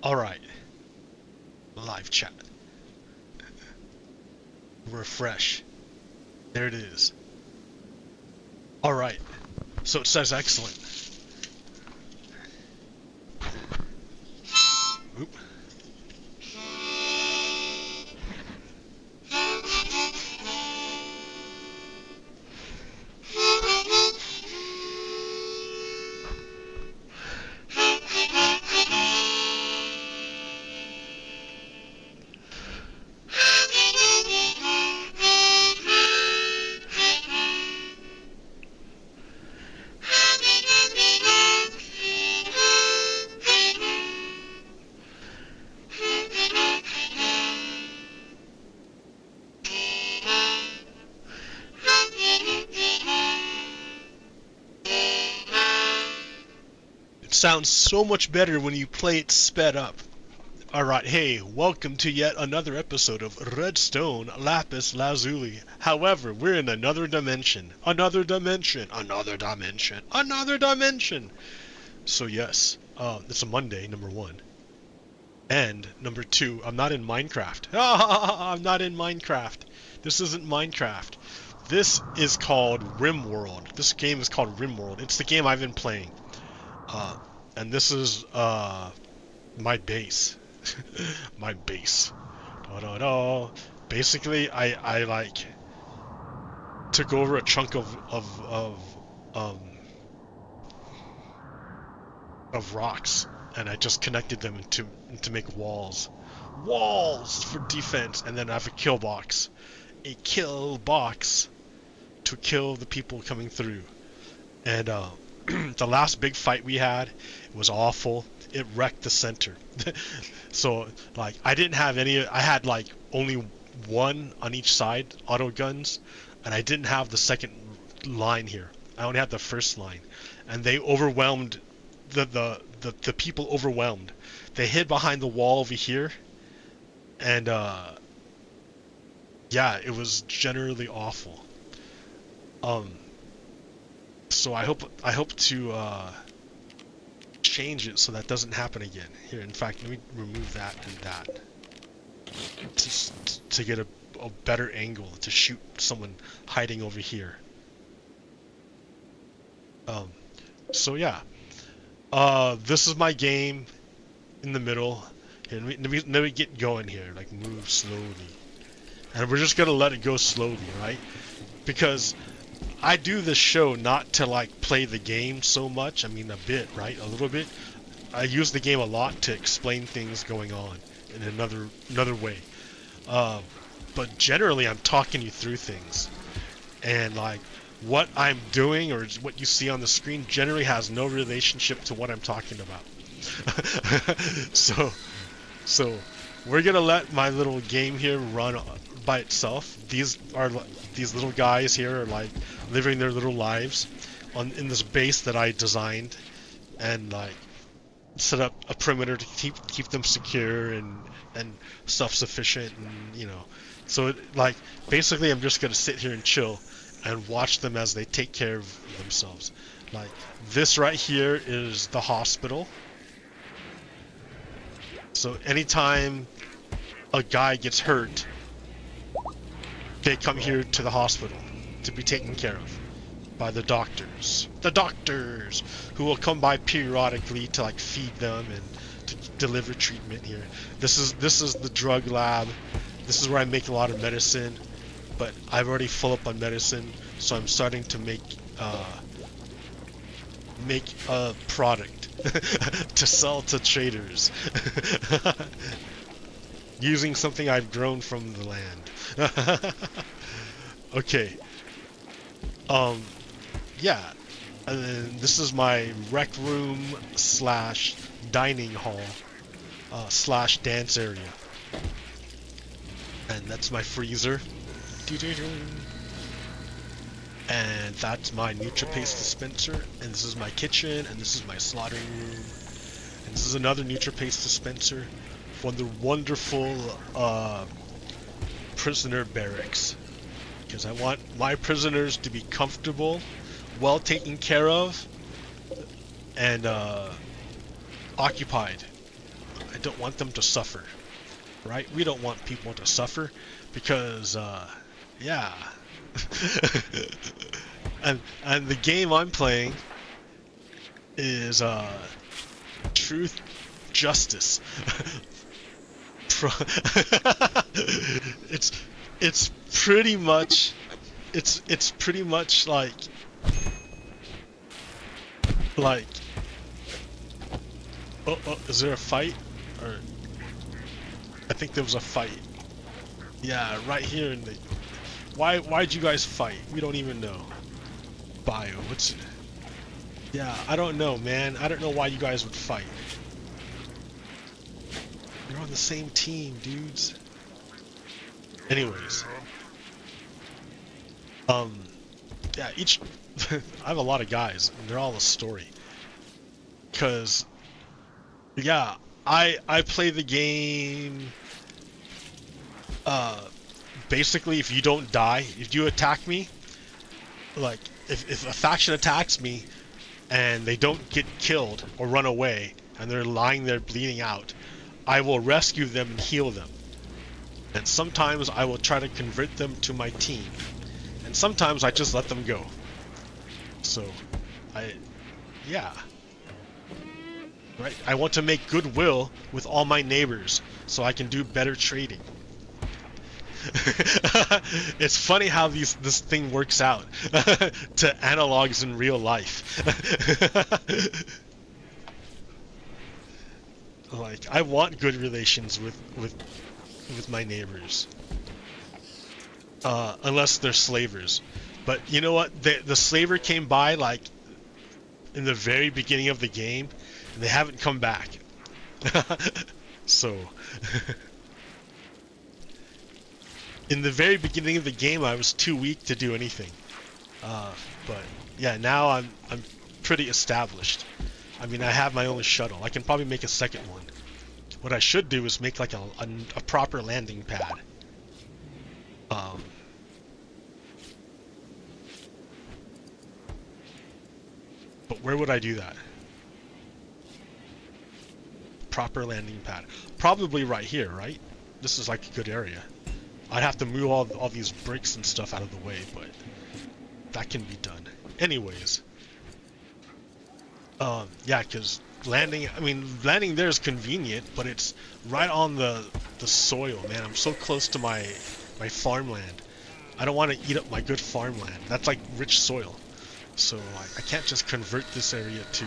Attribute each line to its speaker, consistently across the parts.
Speaker 1: Alright. Live chat. Refresh. There it is. Alright. So it says excellent. Oop. It sounds so much better when you play it sped up. Alright, hey, welcome to yet another episode of Red Stone Lapis Lazuli. However, we're in another dimension. Another dimension. Another dimension. Another dimension. So yes, it's a Monday, number one. And number two, I'm not in Minecraft. I'm not in Minecraft. This isn't Minecraft. This is called RimWorld. This game is called RimWorld. It's the game I've been playing. And this is my base. My base. Da-da-da. Basically, I like took over a chunk of rocks, and I just connected them to make walls. Walls for defense, and then I have a kill box. A kill box to kill the people coming through. And the last big fight we had was awful. It wrecked the center. So like I didn't have any. I had like only one on each side, auto guns, and I didn't have the second line here. I only had the first line, and they overwhelmed the people. Overwhelmed. They hid behind the wall over here, and yeah, it was generally awful. So I hope to change it so that doesn't happen again. Here, in fact, let me remove that and that to get a better angle to shoot someone hiding over here. So yeah, this is my game in the middle. Here, let me get going here. Like move slowly, and we're just gonna let it go slowly, right? Because I do this show not to like play the game so much. I mean a bit, right? A little bit. I use the game a lot to explain things going on in another way. But generally I'm talking you through things. And like what I'm doing or what you see on the screen generally has no relationship to what I'm talking about. So we're gonna let my little game here run by itself. These little guys here are like living their little lives in this base that I designed, and like set up a perimeter to keep them secure and self-sufficient, and you know. So like basically I'm just gonna sit here and chill and watch them as they take care of themselves. Like this right here is the hospital. So anytime a guy gets hurt, they come here to the hospital to be taken care of by the doctors. The doctors who will come by periodically to like feed them and to deliver treatment here. This is the drug lab. This is where I make a lot of medicine, but I've already full up on medicine, so I'm starting to make a product to sell to traders using something I've grown from the land. Okay. Yeah. And then this is my rec room slash dining hall slash dance area. And that's my freezer. And that's my NutriPaste dispenser. And this is my kitchen. And this is my slaughtering room. And this is another NutriPaste dispenser for the wonderful prisoner barracks. Because I want my prisoners to be comfortable, well taken care of, and occupied. don't want them to suffer, right? We don't want people to suffer because, yeah. and the game I'm playing is Truth Justice. it's pretty much like oh, is there a fight? Or I think there was a fight. Yeah, right here in the why'd you guys fight? We don't even know. Bio, what's it? Yeah, I don't know, man. I don't know why you guys would fight. You're on the same team, dudes. Anyways. Yeah, I have a lot of guys, and they're all a story. Cause, yeah, I play the game, basically if you don't die, if you attack me, like, if a faction attacks me, and they don't get killed or run away, and they're lying there bleeding out, I will rescue them and heal them. And sometimes I will try to convert them to my team. And sometimes I just let them go. So, yeah. Right? I want to make goodwill with all my neighbors so I can do better trading. It's funny how this thing works out to analogs in real life. Like, I want good relations with my neighbors. Unless they're slavers. But you know what? The slaver came by, like, in the very beginning of the game, and they haven't come back. So... in the very beginning of the game, I was too weak to do anything. But, yeah, now I'm pretty established. I mean, I have my own shuttle. I can probably make a second one. What I should do is make, like, a proper landing pad. But where would I do that? Proper landing pad. Probably right here, right? This is like a good area. I'd have to move all these bricks and stuff out of the way, but that can be done. Anyways. Yeah, because landing there is convenient, but it's right on the soil, man. I'm so close to my farmland. I don't want to eat up my good farmland. That's like rich soil. So I can't just convert this area to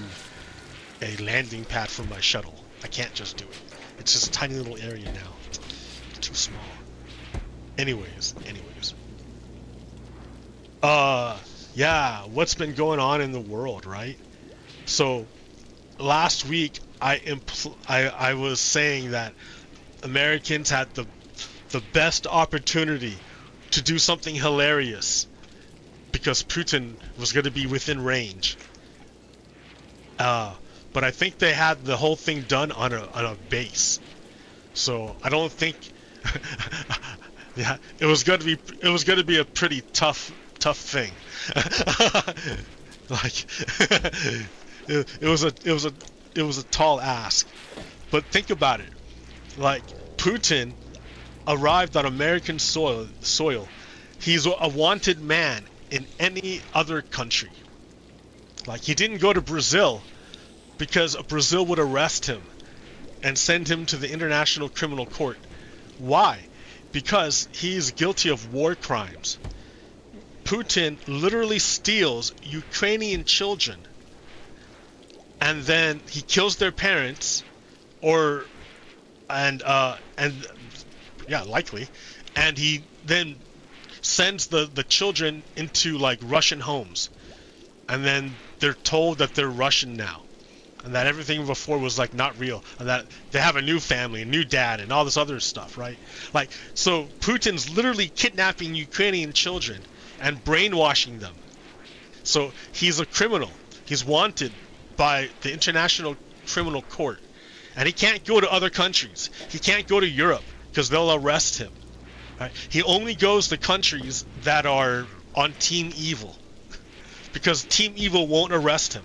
Speaker 1: a landing pad for my shuttle. I can't just do it. It's just a tiny little area now. It's too small. Anyways. Yeah, what's been going on in the world, right? So, last week I was saying that Americans had the best opportunity to do something hilarious because Putin was going to be within range. But I think they had the whole thing done on a base. So I don't think yeah, it was going to be a pretty tough thing. Like it was a tall ask. But think about it. Like, Putin arrived on American soil. He's a wanted man in any other country. Like, he didn't go to Brazil because Brazil would arrest him and send him to the International Criminal Court. Why? Because he's guilty of war crimes. Putin literally steals Ukrainian children and then he kills their parents, and likely, and he then sends the children into like Russian homes, and then they're told that they're Russian now, and that everything before was like not real, and that they have a new family, a new dad, and all this other stuff, right? Like, so Putin's literally kidnapping Ukrainian children and brainwashing them. So he's a criminal. He's wanted by the International Criminal Court, and he can't go to other countries. He can't go to Europe because they'll arrest him. Right? He only goes to countries that are on Team Evil, because Team Evil won't arrest him.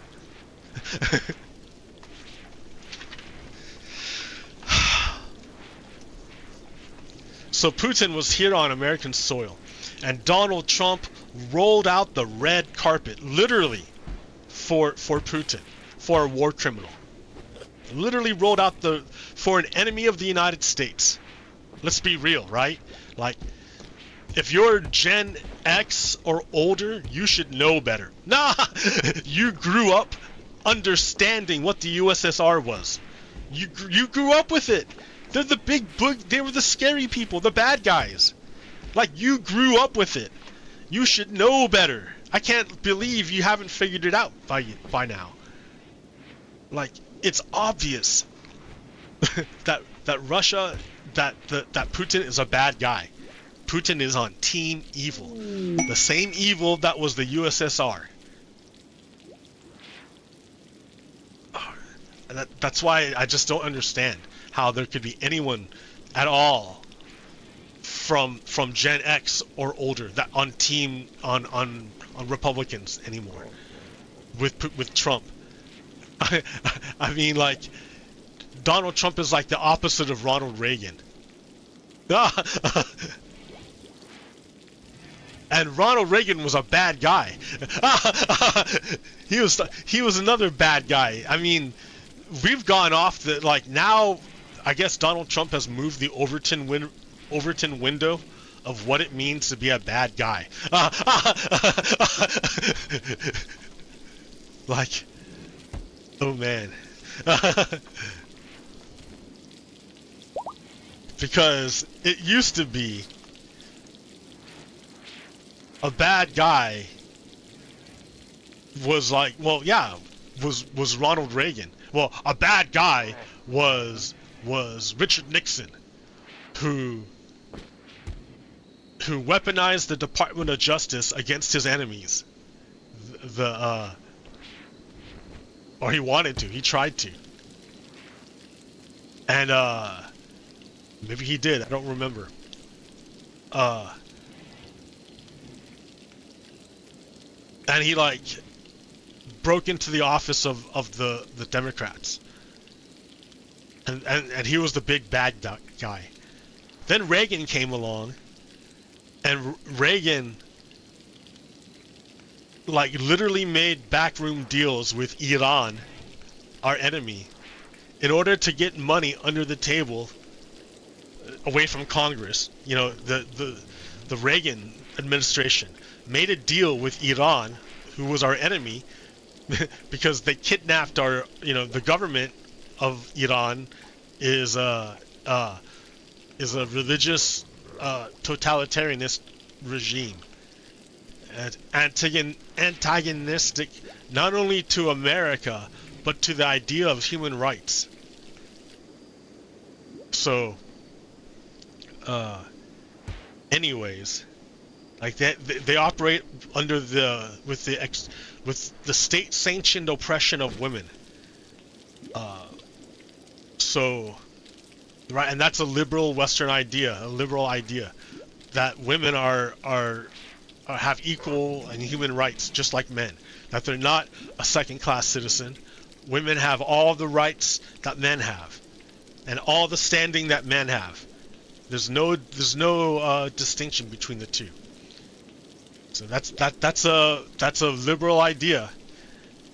Speaker 1: So Putin was here on American soil, and Donald Trump rolled out the red carpet, literally, for Putin, for a war criminal. Literally rolled out for an enemy of the United States. Let's be real, right? Like, if you're Gen X or older, you should know better. Nah, you grew up understanding what the USSR was. You grew up with it. They're the they were the scary people, the bad guys. Like, you grew up with it. You should know better. I can't believe you haven't figured it out by now. Like, it's obvious that Russia, that Putin is a bad guy. Putin is on Team Evil. The same evil that was the USSR. And that's why I just don't understand how there could be anyone at all from Gen X or older that on Republicans anymore with Trump. I mean, like, Donald Trump is like the opposite of Ronald Reagan. And Ronald Reagan was a bad guy. He was another bad guy. I mean, we've gone off the, like, now I guess Donald Trump has moved the Overton window of what it means to be a bad guy. Like, oh man. Because it used to be a bad guy was like, well, yeah, was Ronald Reagan. Well, a bad guy was Richard Nixon, who weaponized the Department of Justice against his enemies. Or he wanted to, he tried to. And maybe he did, I don't remember. And he, like, broke into the office of the Democrats. And he was the big bad guy. Then Reagan came along, and Reagan, like, literally made backroom deals with Iran, our enemy, in order to get money under the table away from Congress. You know, the Reagan administration made a deal with Iran, who was our enemy, because they kidnapped our, you know, the government of Iran is a religious totalitarianist regime, and antagonistic not only to America but to the idea of human rights. So anyways, like, they operate under with the state sanctioned oppression of women. So, right, and that's a liberal Western idea, a liberal idea, that women have equal and human rights just like men. That they're not a second-class citizen. Women have all the rights that men have, and all the standing that men have. There's no distinction between the two. So that's a liberal idea,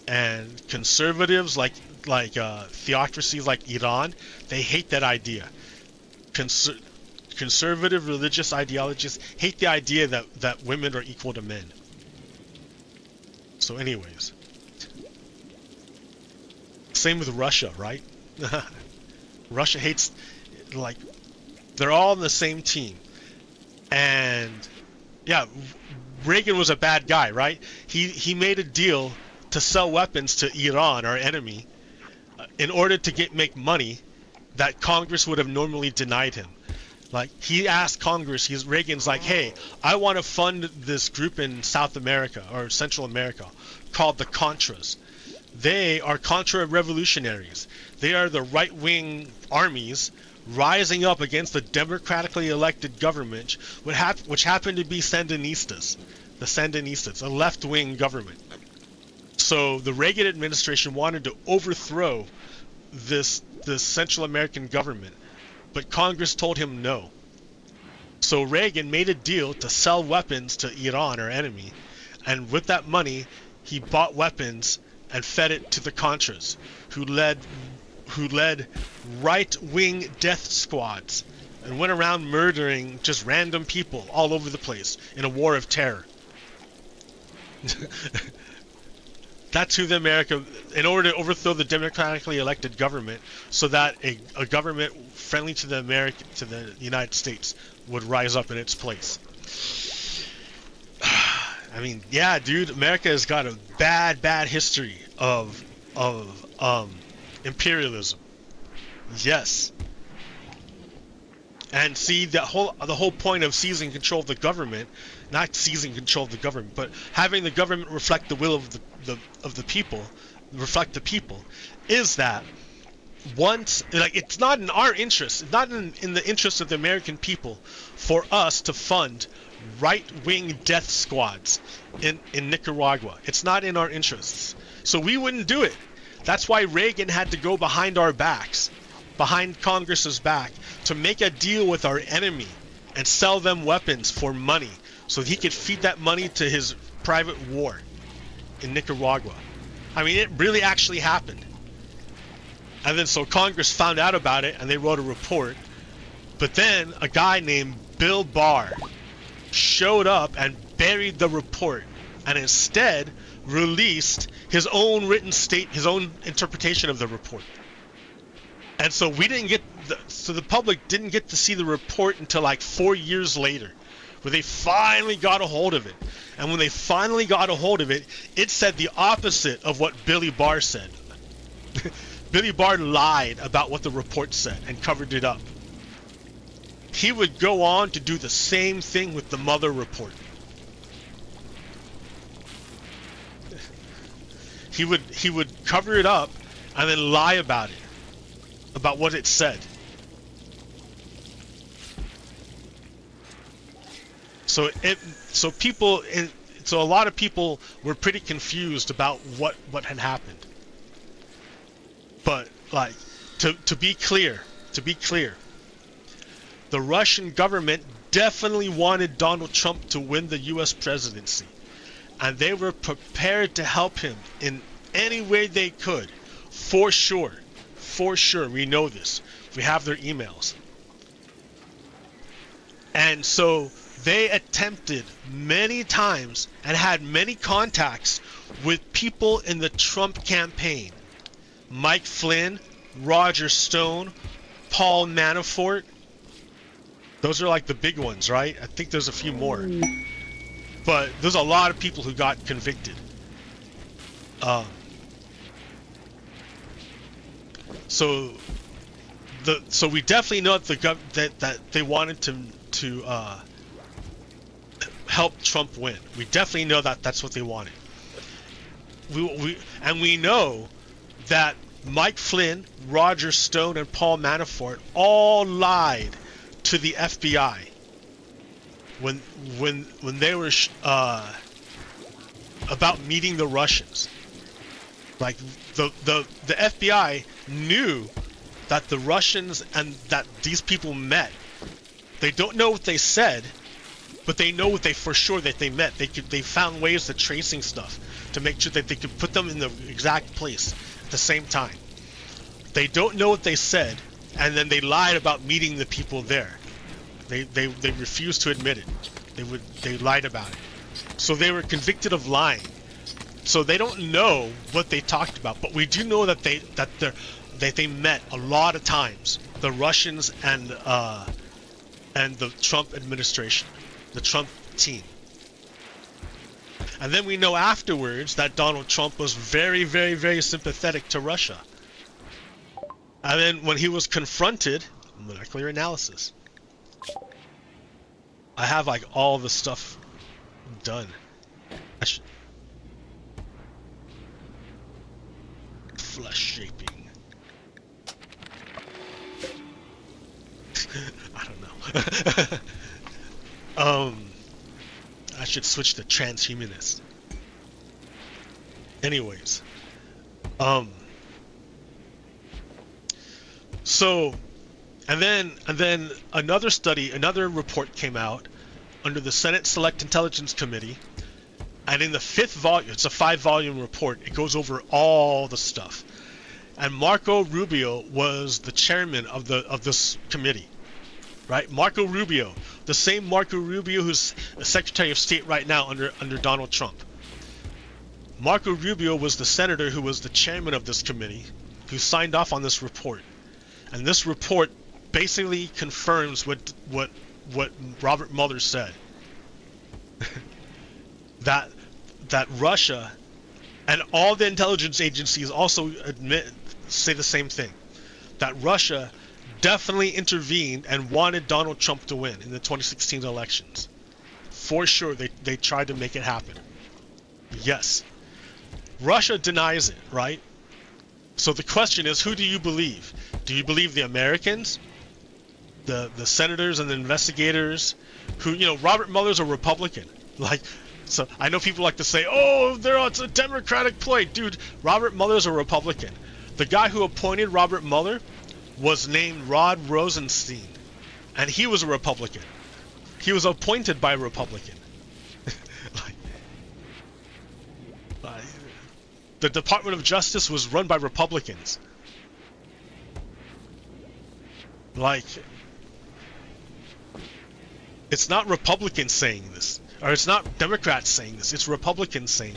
Speaker 1: and conservatives like theocracies like Iran, they hate that idea. Conservative religious ideologies hate the idea that women are equal to men. So anyways, same with Russia, right? Russia hates, like, they're all on the same team. And yeah, Reagan was a bad guy, right? He made a deal to sell weapons to Iran, our enemy, in order to make money that Congress would have normally denied him. Like, he asked Congress, Reagan's like, hey, I want to fund this group in South America or Central America called the Contras. They are Contra-revolutionaries. They are the right-wing armies rising up against the democratically elected government, which happened to be Sandinistas. The Sandinistas, a left-wing government. So the Reagan administration wanted to overthrow this Central American government, but Congress told him no. So Reagan made a deal to sell weapons to Iran, our enemy, and with that money, he bought weapons and fed it to the Contras, who led right-wing death squads and went around murdering just random people all over the place in a war of terror. That's who the America, in order to overthrow the democratically elected government, so that a government friendly to the United States would rise up in its place. I mean, yeah, dude, America has got a bad history of imperialism. Yes. And see, the whole point of seizing control of the government, not seizing control of the government, but having the government reflect the will of the people, reflect the people, is that once, like, it's not in our interest, it's not in the interest of the American people for us to fund right-wing death squads in Nicaragua. It's not in our interests. So we wouldn't do it. That's why Reagan had to go behind our backs, behind Congress's back, to make a deal with our enemy and sell them weapons for money so he could feed that money to his private war in Nicaragua. I mean, it really actually happened. And then so Congress found out about it and they wrote a report. But then a guy named Bill Barr showed up and buried the report and instead released his own his own interpretation of the report. And so we didn't get so the public didn't get to see the report until like 4 years later, where they finally got a hold of it. And when they finally got a hold of it, it said the opposite of what Billy Barr said. Billy Barr lied about what the report said and covered it up. He would go on to do the same thing with the Mueller report. He would cover it up and then lie about it, about what it said. So a lot of people were pretty confused about what had happened. But like to be clear, the Russian government definitely wanted Donald Trump to win the US presidency, and they were prepared to help him in any way they could. For sure, we know this. We have their emails. And so they attempted many times and had many contacts with people in the Trump campaign. Mike Flynn, Roger Stone, Paul Manafort. Those are like the big ones, right? I think there's a few more. But there's a lot of people who got convicted. So we definitely know that they wanted to help Trump win. We definitely know that that's what they wanted. We know that Mike Flynn, Roger Stone, and Paul Manafort all lied to the FBI when they were about meeting the Russians. Like the FBI knew that the Russians and that these people met. They don't know what they said, but they know what for sure that they met. They found ways of tracing stuff to make sure that they could put them in the exact place at the same time. They don't know what they said, and then they lied about meeting the people there. They refused to admit it. They lied about it. So they were convicted of lying. So they don't know what they talked about, but we do know that they met a lot of times, the Russians and the Trump administration, the Trump team. And then we know afterwards that Donald Trump was very, very, very sympathetic to Russia. And then when he was confronted, molecular analysis. I have like all the stuff done. Flesh shaping. I don't know. I should switch to transhumanist. Anyways. So, And then another report came out under the Senate Select Intelligence Committee, and in the 5th volume, it's a 5-volume report, it goes over all the stuff. And Marco Rubio was the chairman of this committee, right? Marco Rubio, the same Marco Rubio who's the Secretary of State right now under Donald Trump. Marco Rubio was the senator who was the chairman of this committee, who signed off on this report. And this report basically confirms what Robert Mueller said. that Russia and all the intelligence agencies also say the same thing. That Russia definitely intervened and wanted Donald Trump to win in the 2016 elections. For sure, they tried to make it happen. Yes. Russia denies it, right? So the question is, who do you believe? Do you believe the Americans? The senators and the investigators who, Robert Mueller's a Republican. So I know people like to say, oh, it's a Democratic ploy. Dude, Robert Mueller's a Republican. The guy who appointed Robert Mueller was named Rod Rosenstein, and he was a Republican. He was appointed by a Republican. The Department of Justice was run by Republicans. It's not Republicans saying this, or it's not Democrats saying this, it's Republicans saying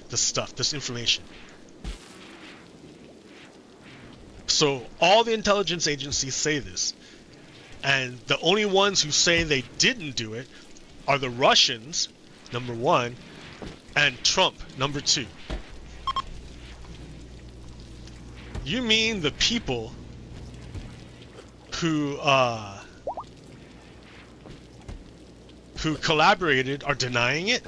Speaker 1: this information. So all the intelligence agencies say this, and the only ones who say they didn't do it are the Russians, number 1, and Trump, number 2. You mean the people who collaborated are denying it?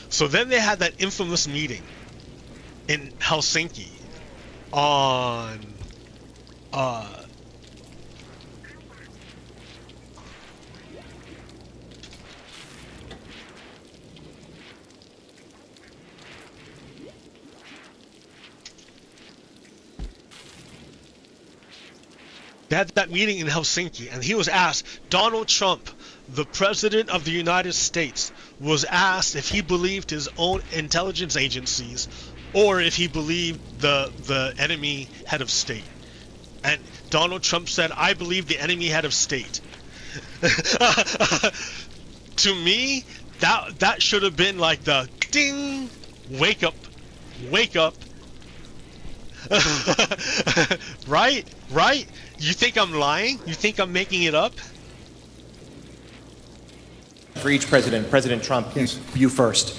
Speaker 1: So then they had that infamous meeting in Helsinki on they had that meeting in Helsinki, and he was asked, Donald Trump, the President of the United States, was asked if he believed his own intelligence agencies or if he believed the enemy head of state. And Donald Trump said, I believe the enemy head of state. To me, that should have been like the ding, wake up. Right? You think I'm lying? You think I'm making it up?
Speaker 2: For each president, President Trump, yes. You first.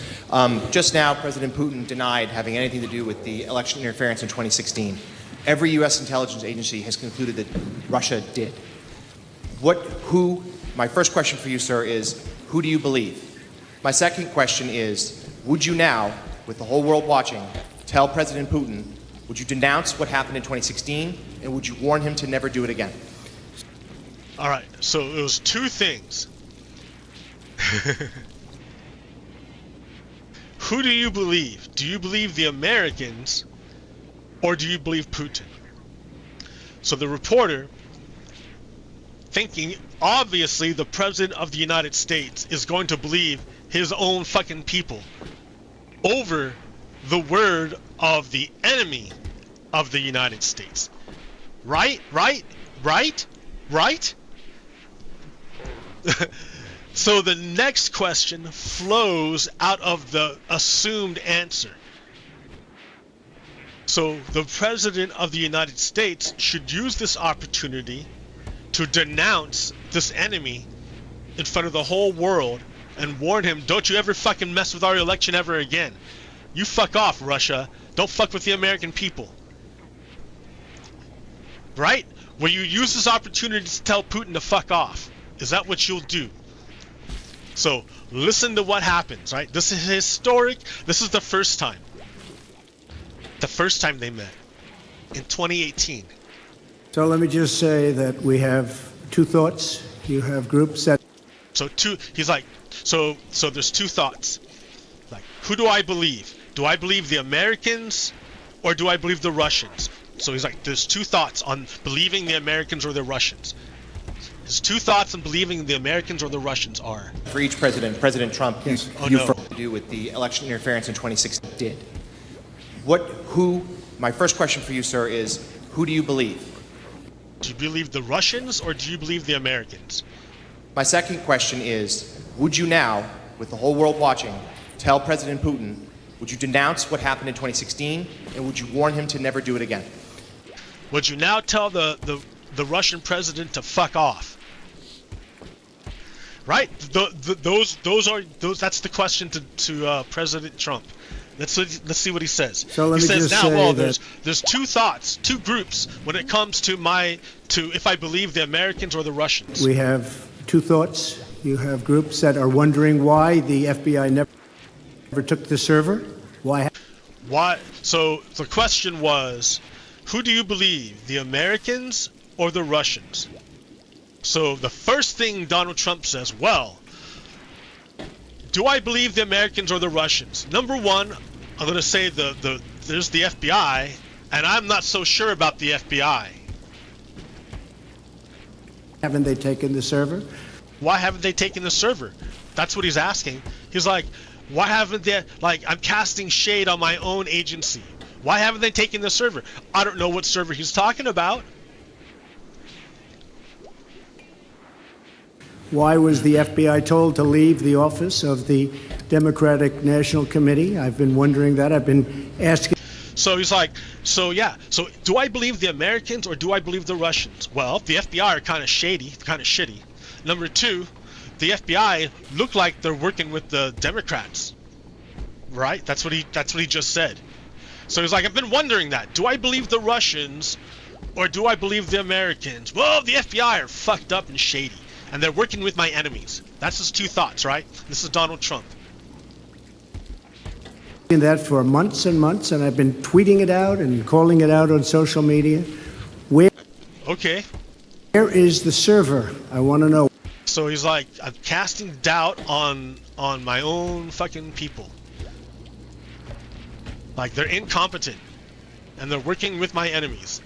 Speaker 2: Just now, President Putin denied having anything to do with the election interference in 2016. Every U.S. intelligence agency has concluded that Russia did. My first question for you, sir, is who do you believe? My second question is, would you now, with the whole world watching, tell President Putin, would you denounce what happened in 2016, and would you warn him to never do it again?
Speaker 1: All right, so it was 2 things. Who do you believe? Do you believe the Americans, or do you believe Putin? So the reporter, thinking obviously the President of the United States is going to believe his own fucking people over the word of the enemy of the United States. Right? So the next question flows out of the assumed answer. So the President of the United States should use this opportunity to denounce this enemy in front of the whole world and warn him, don't you ever fucking mess with our election ever again. You fuck off, Russia. Don't fuck with the American people. Right? Will you use this opportunity to tell Putin to fuck off? Is that what you'll do? So, listen to what happens, right? This is historic. This is the first time. The first time they met. In 2018.
Speaker 3: So let me just say that we have 2 thoughts. You have groups that...
Speaker 1: He's like, so there's 2 thoughts. Like, who do I believe? Do I believe the Americans or do I believe the Russians? So he's like, there's two thoughts on believing the Americans or the Russians. His two thoughts on believing the Americans or the Russians are.
Speaker 2: For each president, President Trump,
Speaker 3: Yes.
Speaker 2: to do with the election interference in 2016 did. My first question for you, sir, is who do you believe?
Speaker 1: Do you believe the Russians or do you believe the Americans?
Speaker 2: My second question is, would you now, with the whole world watching, tell President Putin, would you denounce what happened in 2016, and would you warn him to never do it again?
Speaker 1: Would you now tell the Russian president to fuck off? Right? That's the question to President Trump. Let's see what he says.
Speaker 3: So let
Speaker 1: he
Speaker 3: me
Speaker 1: says
Speaker 3: just
Speaker 1: now,
Speaker 3: say
Speaker 1: well,
Speaker 3: that
Speaker 1: there's two thoughts, two groups when it comes to if I believe the Americans or the Russians.
Speaker 3: we have two thoughts. You have groups that are wondering why the FBI never took the server. Why?
Speaker 1: Why? So the question was, who do you believe, the Americans or the Russians? So the first thing Donald Trump says, well, do I believe the Americans or the Russians? Number one, I'm going to say there's the FBI, and I'm not so sure about the FBI.
Speaker 3: Haven't they taken the server?
Speaker 1: Why haven't they taken the server? That's what he's asking. He's like, why haven't they, like, I'm casting shade on my own agency. Why haven't they taken the server? I don't know what server he's talking about.
Speaker 3: Why was the FBI told to leave the office of the Democratic National Committee? I've been wondering that. I've been asking.
Speaker 1: So he's like, so do I believe the Americans or do I believe the Russians? Well, the FBI are kind of shady, kind of shitty. Number two, the FBI look like they're working with the Democrats, right? That's what he just said. So he's like, I've been wondering that. Do I believe the Russians or do I believe the Americans? Well, the FBI are fucked up and shady, and they're working with my enemies. That's his two thoughts, right? This is Donald Trump.
Speaker 3: That for months and months, and I've been tweeting it out and calling it out on social media. Where is the server? I want to know.
Speaker 1: So he's like, I'm casting doubt on my own fucking people. Like, they're incompetent, and they're working with my enemies.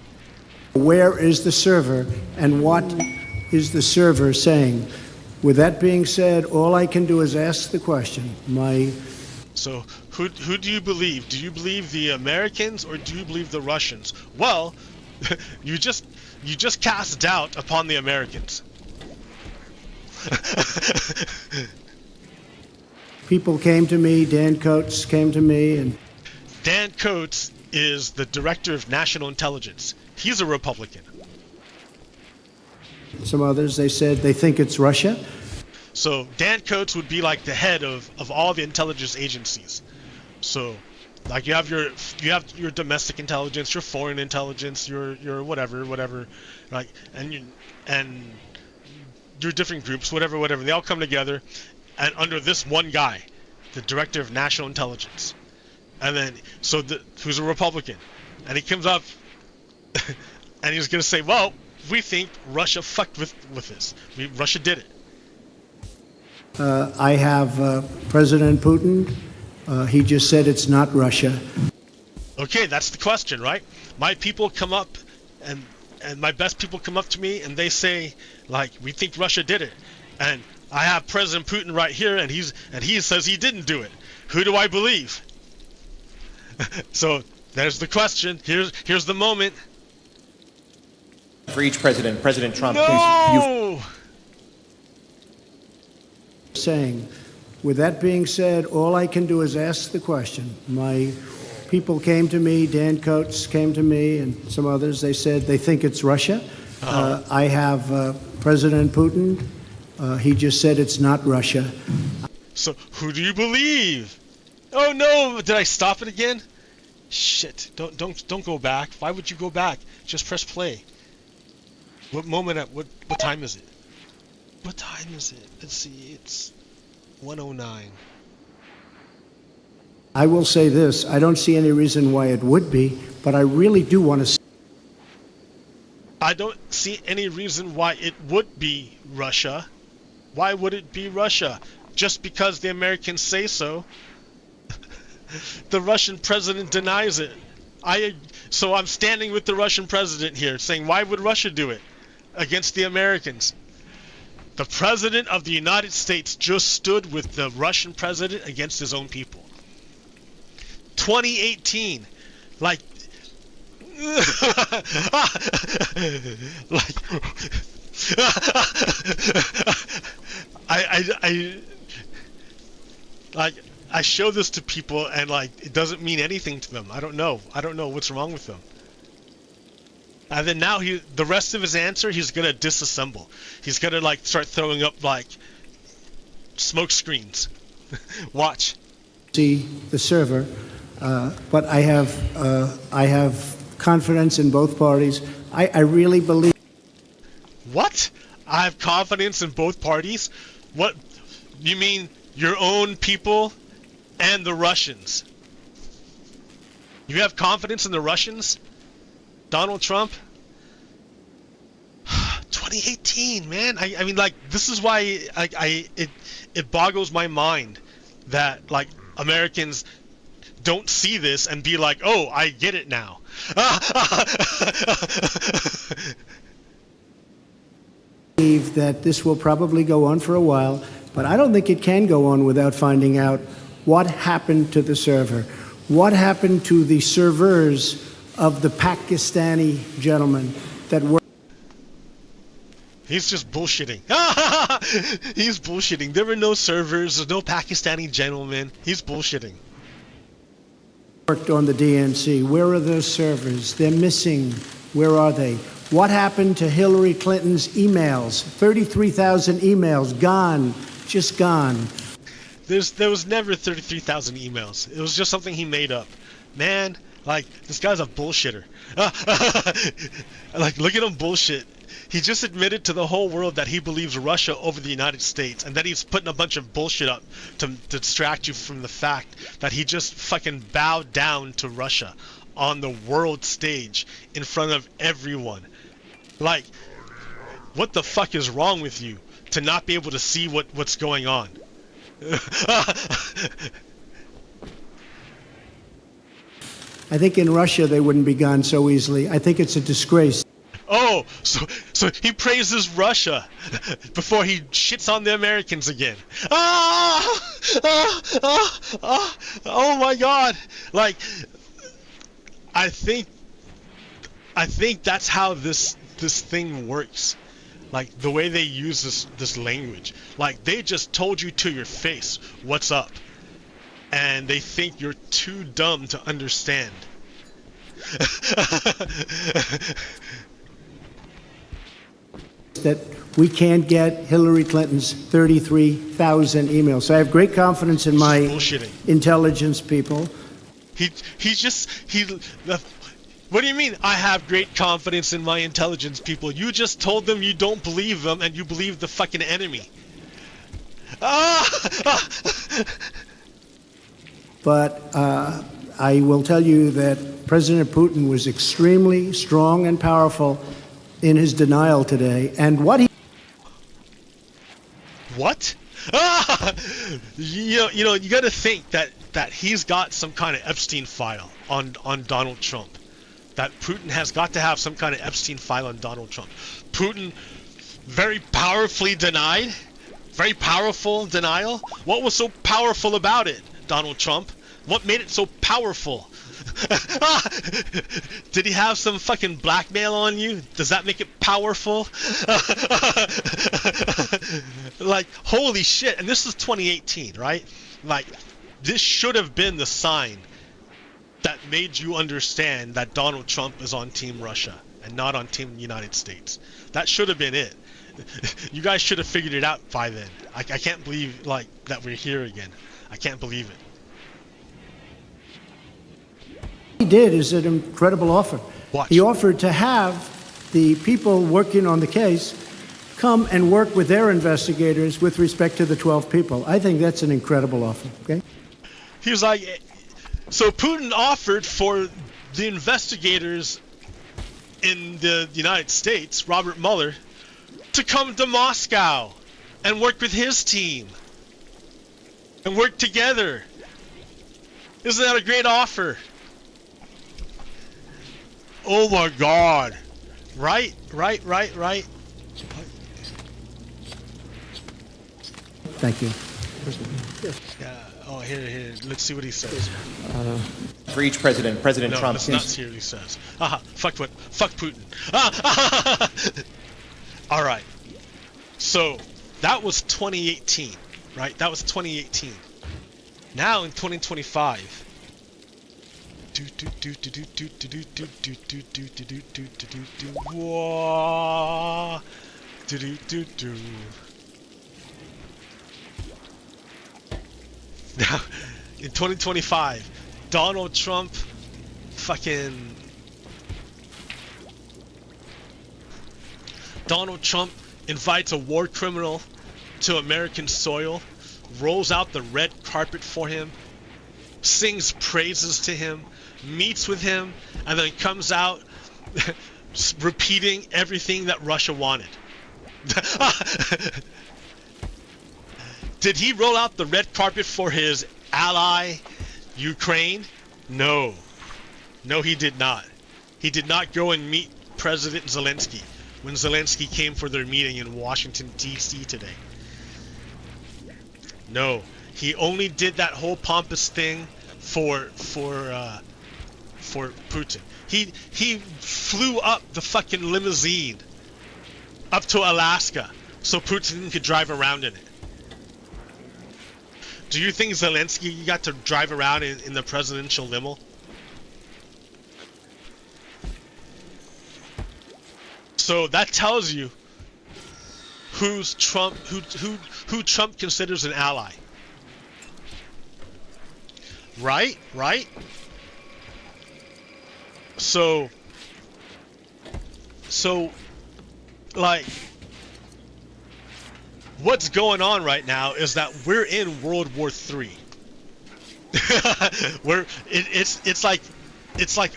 Speaker 3: Where is the server, and what is the server saying? With that being said, all I can do is ask the question.
Speaker 1: So who do you believe? Do you believe the Americans or do you believe the Russians? Well, you just cast doubt upon the Americans.
Speaker 3: People came to me, Dan Coates came to me, and
Speaker 1: Dan Coates is the director of national intelligence. He's a Republican.
Speaker 3: some others, they said they think it's Russia.
Speaker 1: So Dan Coates would be like the head of all the intelligence agencies. So like you have your domestic intelligence, your foreign intelligence, your whatever, like and your different groups, whatever. They all come together and under this one guy, the director of national intelligence. And then who's a Republican. And he comes up and he's going to say, well, we think Russia fucked with this. Russia did it.
Speaker 3: I have President Putin. He just said it's not Russia.
Speaker 1: Okay, that's the question, right? My people come up and my best people come up to me and they say, like, we think Russia did it. And I have President Putin right here and he says he didn't do it. Who do I believe? So there's the question. Here's the moment.
Speaker 2: For each president, President Trump.
Speaker 1: No!
Speaker 3: Saying, with that being said, all I can do is ask the question. My people came to me, Dan Coates came to me, and some others. They said they think it's Russia. I have President Putin. He just said it's not Russia.
Speaker 1: So who do you believe? Oh no! Did I stop it again? Shit! Don't go back. Why would you go back? Just press play. What moment? What time is it? What time is it? Let's see. It's 1:09.
Speaker 3: I will say this. I don't see any reason why it would be, but I really do want to see.
Speaker 1: I don't see any reason why it would be Russia. Why would it be Russia? Just because the Americans say so. The Russian president denies it. So I'm standing with the Russian president here, saying, why would Russia do it against the Americans? The president of the United States just stood with the Russian president against his own people. 2018, like, like, I show this to people and like it doesn't mean anything to them. I don't know what's wrong with them. And then now the rest of his answer, he's gonna disassemble. He's gonna like start throwing up like smoke screens. Watch.
Speaker 3: See the server, but I have confidence in both parties. I really believe.
Speaker 1: What? I have confidence in both parties? What? You mean your own people and the Russians? You have confidence in the Russians? Donald Trump? 2018, man. I mean, like, this is why it boggles my mind that, like, Americans don't see this and be like, oh, I get it now.
Speaker 3: Believe that this will probably go on for a while, but I don't think it can go on without finding out what happened to the server. What happened to the servers of the Pakistani gentleman that were...
Speaker 1: He's just bullshitting. He's bullshitting. There were no servers. There's no Pakistani gentlemen. He's bullshitting.
Speaker 3: Worked on the DNC. Where are those servers? They're missing. Where are they? What happened to Hillary Clinton's emails? 33,000 emails gone, just gone.
Speaker 1: There was never 33,000 emails. It was just something he made up. Man, like, this guy's a bullshitter. Like, look at him bullshit. He just admitted to the whole world that he believes Russia over the United States, and that he's putting a bunch of bullshit up to distract you from the fact that he just fucking bowed down to Russia on the world stage in front of everyone. Like, what the fuck is wrong with you to not be able to see what's going on?
Speaker 3: I think in Russia they wouldn't be gone so easily. I think it's a disgrace.
Speaker 1: Oh, so he praises Russia before he shits on the Americans again. Oh my God! Like, I think that's how this thing works. Like, the way they use this language. Like, they just told you to your face what's up, and they think you're too dumb to understand.
Speaker 3: That we can't get Hillary Clinton's 33,000 emails. So I have great confidence in my intelligence people. What do you mean, I have great confidence in my intelligence people? You just told them you don't believe them and you believe the fucking enemy. But I will tell you that President Putin was extremely strong and powerful in his denial today. And what he...
Speaker 1: What? You know, you got to think that he's got some kind of Epstein file on Donald Trump. That Putin has got to have some kind of Epstein file on Donald Trump. Putin very powerfully denied. Very powerful denial. What was so powerful about it, Donald Trump? What made it so powerful? Did he have some fucking blackmail on you? Does that make it powerful? Like, holy shit. And this is 2018, right? Like, this should have been the sign that made you understand that Donald Trump is on Team Russia and not on Team United States. That should have been it. You guys should have figured it out by then. I can't believe, like, that we're here again. I can't believe it.
Speaker 3: He did is an incredible offer.
Speaker 1: Watch.
Speaker 3: He offered to have the people working on the case come and work with their investigators with respect to the 12 people. I think that's an incredible offer, okay?
Speaker 1: He was like, so Putin offered for the investigators in the United States, Robert Mueller, to come to Moscow and work with his team and work together. Isn't that a great offer? Oh my God. Right.
Speaker 3: Thank you.
Speaker 1: Yeah. Oh, here. Let's see what he says.
Speaker 2: For each president, President
Speaker 1: No,
Speaker 2: Trump.
Speaker 1: let's not see what he says. Fuck Putin. Ah, all right. So that was 2018, right? That was 2018. Now in 2025. Whoa. Now, in 2025, Donald Trump invites a war criminal to American soil, rolls out the red carpet for him, sings praises to him, meets with him, and then comes out repeating everything that Russia wanted. Did he roll out the red carpet for his ally, Ukraine? No. No, he did not. He did not go and meet President Zelensky when Zelensky came for their meeting in Washington, D.C. today. No. He only did that whole pompous thing for Putin. He flew up the fucking limousine up to Alaska so Putin could drive around in it. Do you think Zelensky got to drive around in the presidential limo? So that tells you who Trump considers an ally. Right? So like, what's going on right now is that we're in World War III. It's like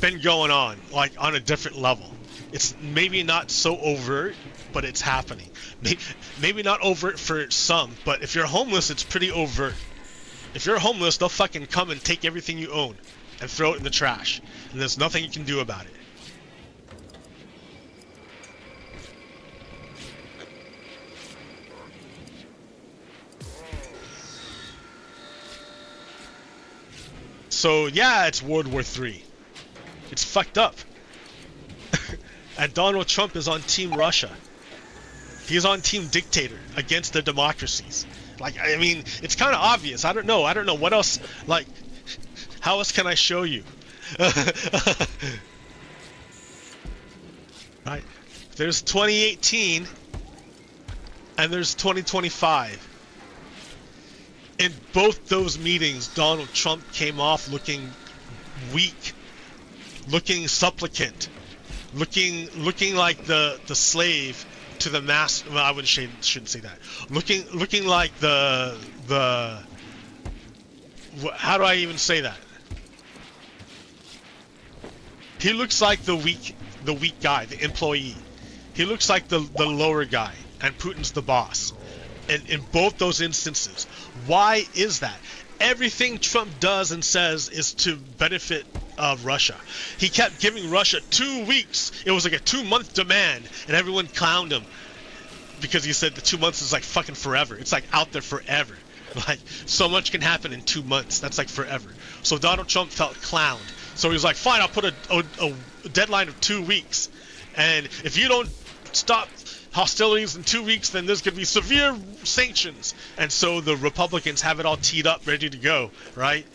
Speaker 1: been going on, like on a different level. It's maybe not so overt, but it's happening. Maybe not overt for some, but if you're homeless, it's pretty overt. If you're homeless, they'll fucking come and take everything you own and throw it in the trash, and there's nothing you can do about it. So yeah, it's World War III. It's fucked up. And Donald Trump is on Team Russia. He's on Team Dictator against the democracies. Like, I mean, it's kind of obvious. I don't know what else. Like, how else can I show you? Right? There's 2018 and there's 2025. In both those meetings, Donald Trump came off looking weak, looking supplicant, looking like the slave to the master. Well, I shouldn't say that. Looking like the how do I even say that? He looks like the weak guy, the employee. He looks like the lower guy, and Putin's the boss. And in both those instances, why is that? Everything Trump does and says is to benefit Russia. He kept giving Russia 2 weeks. It was like a 2-month demand, and everyone clowned him because he said the 2 months is like fucking forever. It's like out there forever. Like, so much can happen in 2 months. That's like forever. So Donald Trump felt clowned. So he was like, fine, I'll put a deadline of 2 weeks. And if you don't stop hostilities in 2 weeks, then there's going to be severe sanctions. And so the Republicans have it all teed up, ready to go, right?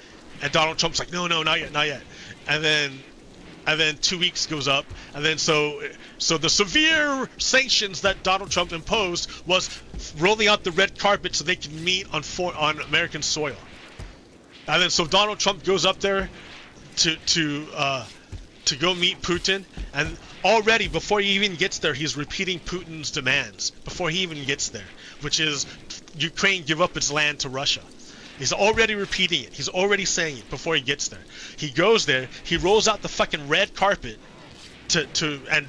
Speaker 1: And Donald Trump's like, no, not yet. And then 2 weeks goes up. And then so the severe sanctions that Donald Trump imposed was rolling out the red carpet so they can meet on American soil. And then so Donald Trump goes up there to go meet Putin, and already before he even gets there, he's repeating Putin's demands before he even gets there, which is Ukraine give up its land to Russia. He's already repeating it. He's already saying it before he gets there. He goes there, he rolls out the fucking red carpet and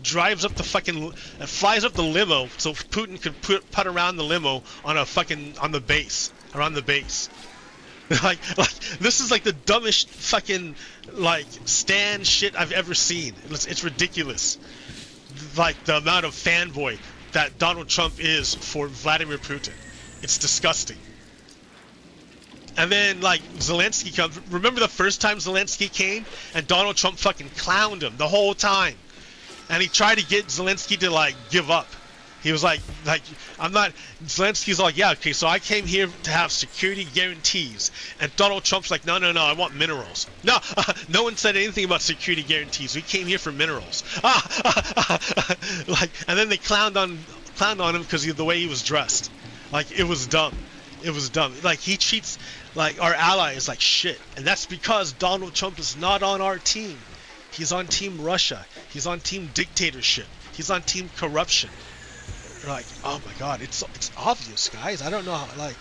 Speaker 1: drives up the fucking flies up the limo so Putin could put around the limo on the base, around the base. like this is like the dumbest fucking like stand shit I've ever seen. It's ridiculous. Like the amount of fanboy that Donald Trump is for Vladimir Putin. It's disgusting. And then like Zelensky comes. Remember the first time Zelensky came and Donald Trump fucking clowned him the whole time, and he tried to get Zelensky to like give up. He was like I'm not. Zelensky's like, yeah, okay, so I came here to have security guarantees, and Donald Trump's like, no, I want minerals. No, no one said anything about security guarantees. We came here for minerals. Like, and then they clowned on him because of the way he was dressed. Like, it was dumb. It was dumb. Like, he treats like our allies like shit, and that's because Donald Trump is not on our team. He's on Team Russia. He's on Team Dictatorship. He's on Team Corruption. Like, oh my god, it's obvious, guys. I don't know how, like,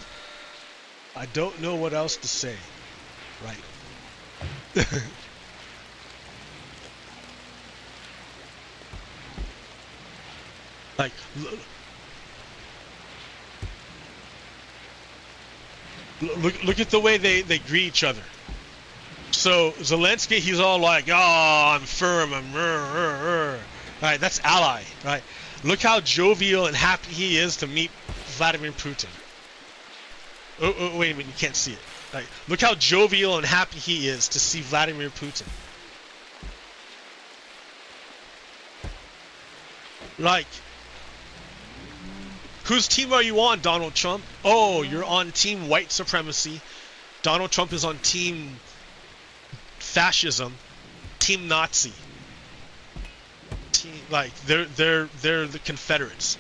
Speaker 1: I don't know what else to say. Right. Like, look at the way they greet each other. So Zelensky, he's all like, oh, I'm firm, I'm right, that's ally, right? Look how jovial and happy he is to meet Vladimir Putin. Oh, wait a minute, you can't see it. Right. Look how jovial and happy he is to see Vladimir Putin. Like, whose team are you on, Donald Trump? Oh, you're on Team White Supremacy. Donald Trump is on Team Fascism, Team Nazi. Like, they're the Confederates.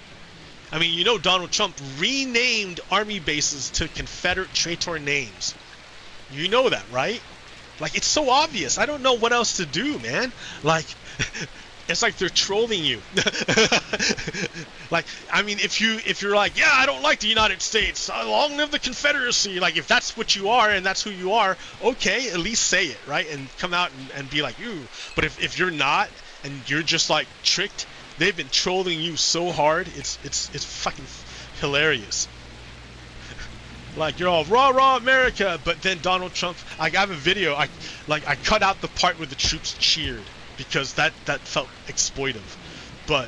Speaker 1: I mean, you know, Donald Trump renamed army bases to Confederate traitor names. You know that, right? Like, it's so obvious. I don't know what else to do, man. Like, it's like they're trolling you. Like, I mean, if you're like, yeah, I don't like the United States, long live the Confederacy. Like, if that's what you are and that's who you are, okay, at least say it, right? And come out and be like, ooh. But if you're not, and you're just like tricked, they've been trolling you so hard, it's fucking hilarious. Like, you're all rah America, but then Donald Trump, I have a video, I cut out the part where the troops cheered because that felt exploitive. But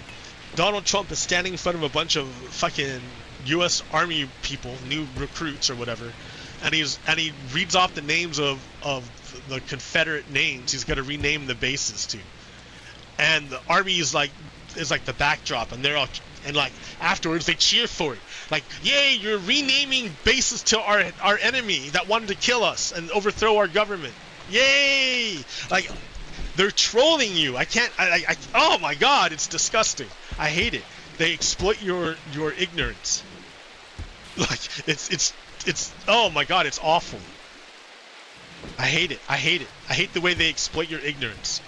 Speaker 1: Donald Trump is standing in front of a bunch of fucking US Army people, new recruits or whatever, and he reads off the names of the Confederate names he's gonna rename the bases to. And the army is like the backdrop, and they're all, and like afterwards they cheer for it, like, yay, you're renaming bases to our enemy that wanted to kill us and overthrow our government, yay! Like, they're trolling you. I can't. I oh my god, it's disgusting. I hate it. They exploit your ignorance. Like, it's oh my god, it's awful. I hate it. I hate the way they exploit your ignorance.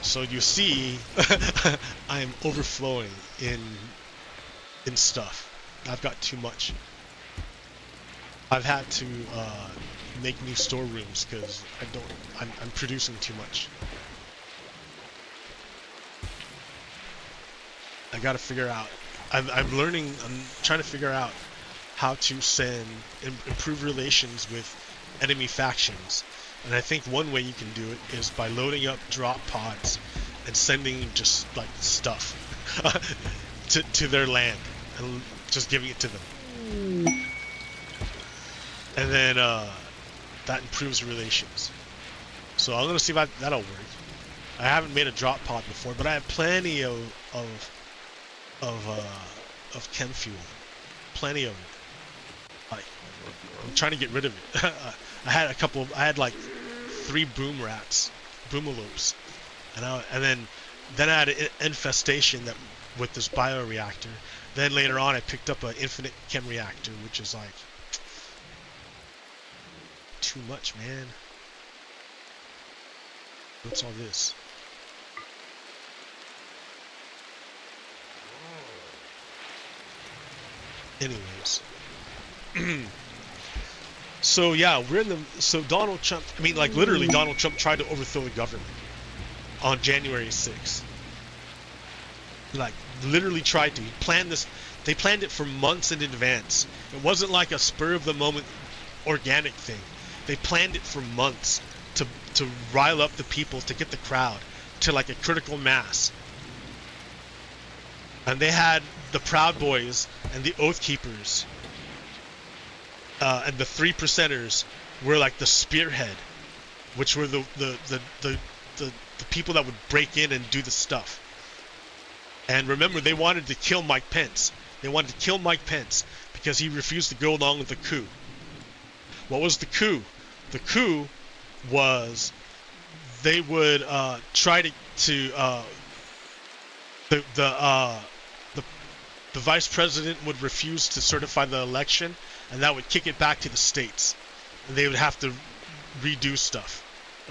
Speaker 1: So you see, I am overflowing in stuff. I've got too much. I've had to make new storerooms because I'm producing too much. I gotta figure out. I'm trying to figure out how to improve relations with enemy factions. And I think one way you can do it is by loading up drop pods and sending just like stuff to their land and just giving it to them. And then that improves relations. So I'm gonna see if that'll work. I haven't made a drop pod before, but I have plenty of chem fuel, plenty of it. Like, I'm trying to get rid of it. I had like 3 boomalopes, and then I had an infestation that with this bioreactor. Then later on, I picked up an infinite chem reactor, which is like too much, man. What's all this? Anyways. So yeah, so Donald Trump, I mean, like, literally Donald Trump tried to overthrow the government on January 6th. Like, literally tried to. He planned this. They planned it for months in advance. It wasn't like a spur of the moment organic thing. They planned it for months to rile up the people, to get the crowd to like a critical mass. And they had the Proud Boys and the Oath Keepers and the 3%ers were like the spearhead, which were the people that would break in and do the stuff. And remember, they wanted to kill Mike Pence. They wanted to kill Mike Pence because he refused to go along with the coup. What was the coup? The coup was they would try to the vice president would refuse to certify the election, and that would kick it back to the states, and they would have to redo stuff,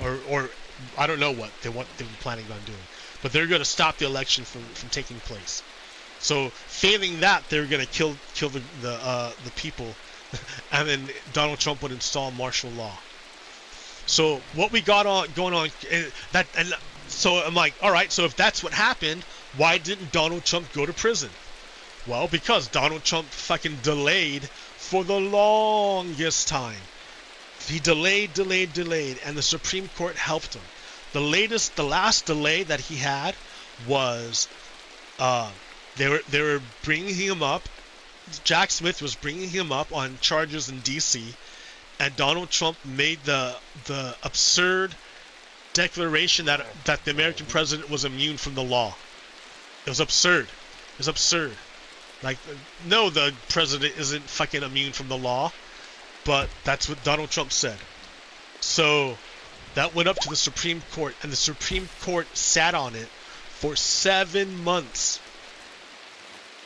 Speaker 1: or I don't know what they were planning on doing, but they're going to stop the election from taking place. So failing that, they were going to kill the people, and then Donald Trump would install martial law. So what we got going on so I'm like, all right, so if that's what happened, why didn't Donald Trump go to prison? Well, because Donald Trump fucking delayed for the longest time. He delayed, and the Supreme Court helped him. The last delay that he had was they were bringing him up. Jack Smith was bringing him up on charges in D.C., and Donald Trump made the absurd declaration that the American president was immune from the law. It was absurd. It was absurd. Like, no, the president isn't fucking immune from the law, but that's what Donald Trump said. So that went up to the Supreme Court, and the Supreme Court sat on it for 7 months.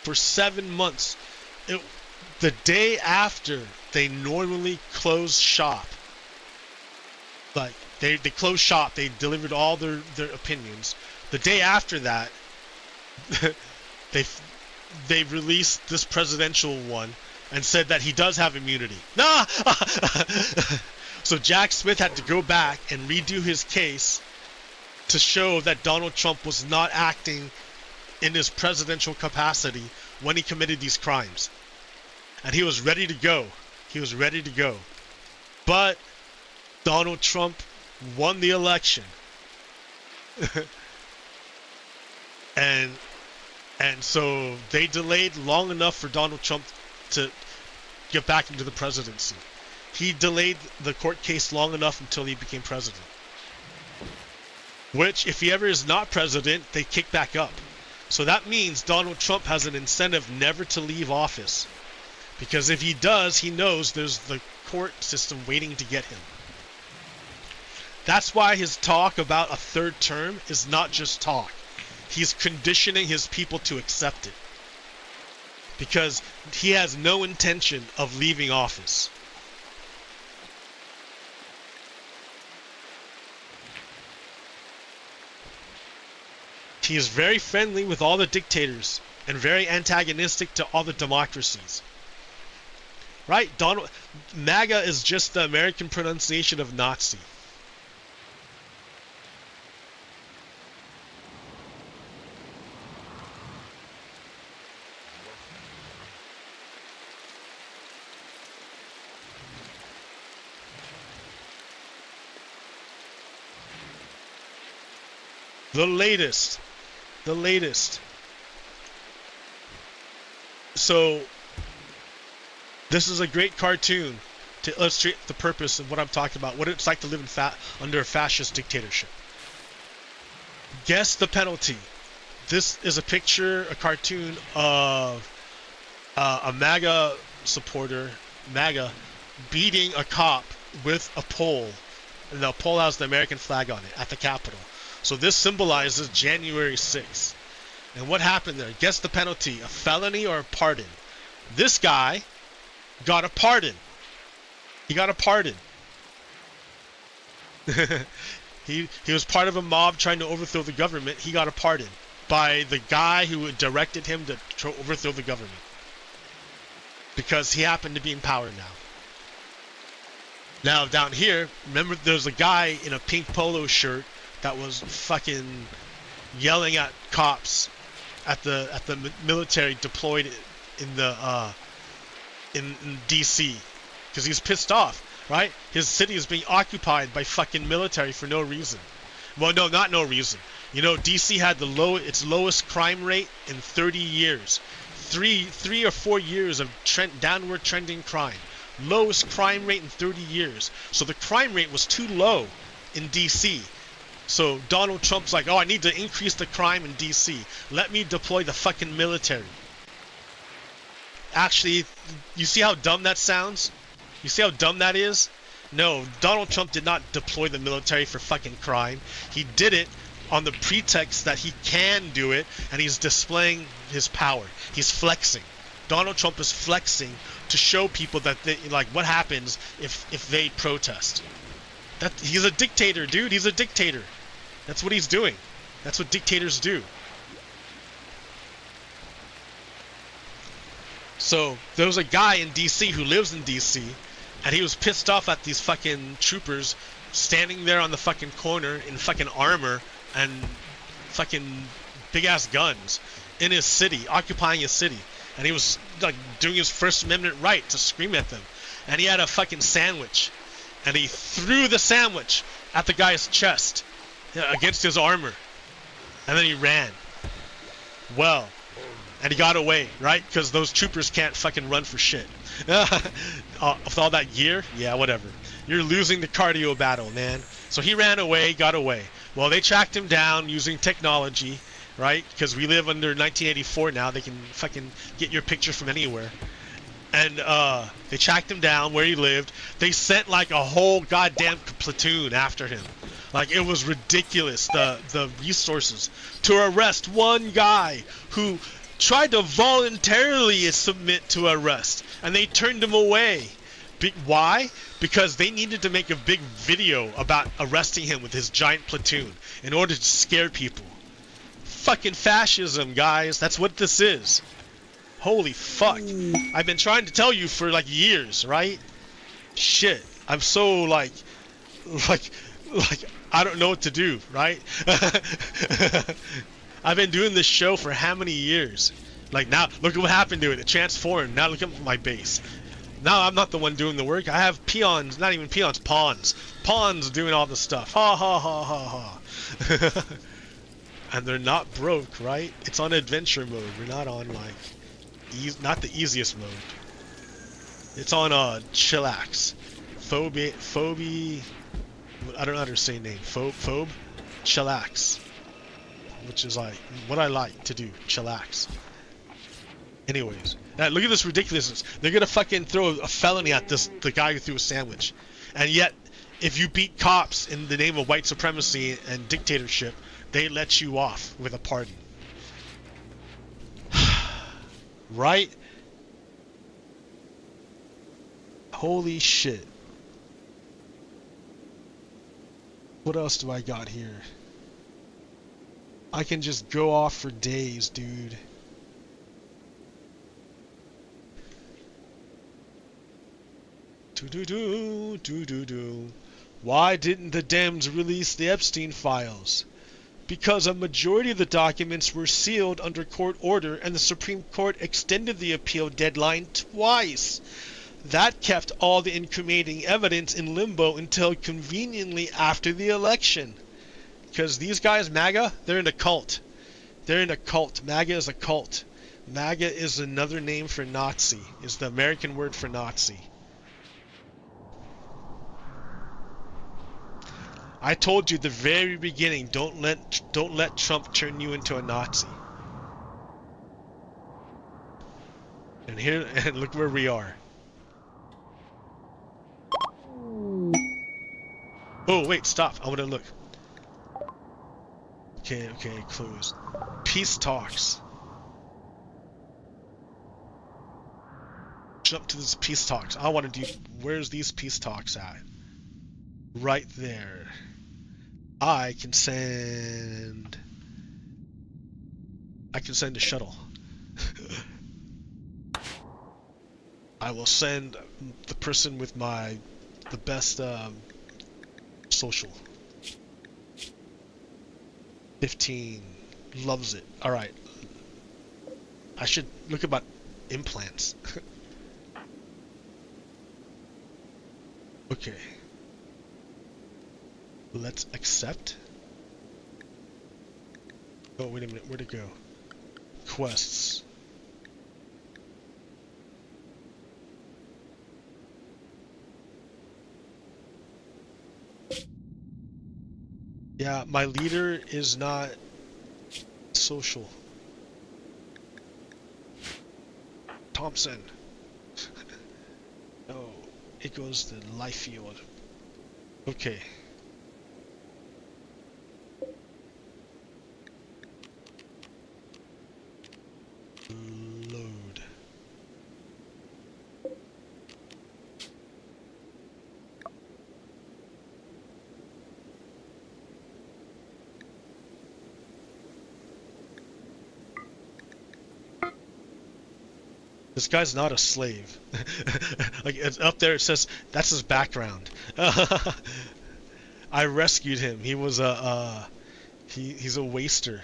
Speaker 1: For 7 months. The day after they normally close shop, like they closed shop, they delivered all their opinions. The day after that, they released this presidential one and said that he does have immunity. Nah! So Jack Smith had to go back and redo his case to show that Donald Trump was not acting in his presidential capacity when he committed these crimes. And he was ready to go. He was ready to go. But Donald Trump won the election. And so they delayed long enough for Donald Trump to get back into the presidency. He delayed the court case long enough until he became president. Which, if he ever is not president, they kick back up. So that means Donald Trump has an incentive never to leave office. Because if he does, he knows there's the court system waiting to get him. That's why his talk about a third term is not just talk. He's conditioning his people to accept it. Because he has no intention of leaving office. He is very friendly with all the dictators and very antagonistic to all the democracies. Right? MAGA is just the American pronunciation of Nazi. The latest. So, this is a great cartoon to illustrate the purpose of what I'm talking about, what it's like to live under a fascist dictatorship. Guess the penalty. This is a cartoon of a MAGA supporter, beating a cop with a pole. And the pole has the American flag on it at the Capitol. So this symbolizes January 6th. And what happened there? Guess the penalty, a felony or a pardon? This guy got a pardon. He got a pardon. he was part of a mob trying to overthrow the government. He got a pardon by the guy who directed him to overthrow the government. because he happened to be in power now. Now down here, remember there's a guy in a pink polo shirt that was fucking yelling at cops at the military deployed in the in DC because he's pissed off, right? His city is being occupied by fucking military for no reason. Well, no, not no reason. You know, DC had its lowest crime rate in 30 years. Three or 4 years of downward trending crime. Lowest crime rate in 30 years. So the crime rate was too low in DC. So Donald Trump's like, oh, I need to increase the crime in DC. Let me deploy the fucking military. Actually, you see how dumb that sounds? You see how dumb that is? No, Donald Trump did not deploy the military for fucking crime. He did it on the pretext that he can do it, and he's displaying his power. He's flexing. Donald Trump is flexing to show people that they, like, what happens if they protest. He's a dictator, dude. He's a dictator. That's what he's doing. That's what dictators do. So there was a guy in DC who lives in DC, and he was pissed off at these fucking troopers standing there on the fucking corner in fucking armor and fucking big ass guns in his city, occupying his city. And he was like doing his First Amendment right to scream at them. And he had a fucking sandwich, and he threw the sandwich at the guy's chest against his armor, and then he ran. Well, and he got away, right? Because those troopers can't fucking run for shit. With all that gear, yeah, whatever. You're losing the cardio battle, man. So he ran away, got away. Well, they tracked him down using technology, right? Because we live under 1984 now. They can fucking get your picture from anywhere. And they tracked him down where he lived. They sent like a whole goddamn platoon after him. Like, it was ridiculous, the resources to arrest one guy who tried to voluntarily submit to arrest, and they turned him away. Why? Because they needed to make a big video about arresting him with his giant platoon in order to scare people. Fucking fascism, guys. That's what this is. Holy fuck. I've been trying to tell you for like years, right? Shit. I'm so like I don't know what to do, right? I've been doing this show for how many years? Like, now, look at what happened to it. It transformed. Now look at my base. Now I'm not the one doing the work. I have peons, not even peons, pawns. Pawns doing all the stuff. Ha ha ha ha ha. And they're not broke, right? It's on adventure mode. We're not on like, not the easiest mode. It's on chillax. Phobie. I don't know how to say name. Phobe. Chillax. Which is like what I like to do. Chillax. Anyways, now look at this ridiculousness. They're gonna fucking throw a felony at the guy who threw a sandwich, and yet, if you beat cops in the name of white supremacy and dictatorship, they let you off with a pardon. Right? Holy shit. What else do I got here? I can just go off for days, dude. Do-do-do. Why didn't the Dems release the Epstein files? Because a majority of the documents were sealed under court order, and the Supreme Court extended the appeal deadline twice. That kept all the incriminating evidence in limbo until conveniently after the election. Because these guys, MAGA, they're in a cult. They're in a cult. MAGA is a cult. MAGA is another name for Nazi. It's the American word for Nazi. I told you at the very beginning, don't let Trump turn you into a Nazi. And here, and look where we are. Oh wait, stop! I want to look. Okay, closed. Peace talks. Jump to this peace talks. I want to do. Where's these peace talks at? Right there. I can send a shuttle. I will send the person with the best social. 15 loves it. All right. I should look about implants. Okay. Let's accept. Oh, wait a minute. Where'd it go? Quests. Yeah, my leader is not social. Thompson. Oh, it goes to life field. Okay. Load. This guy's not a slave. Like it's up there, it says that's his background. I rescued him. He was he's a waster.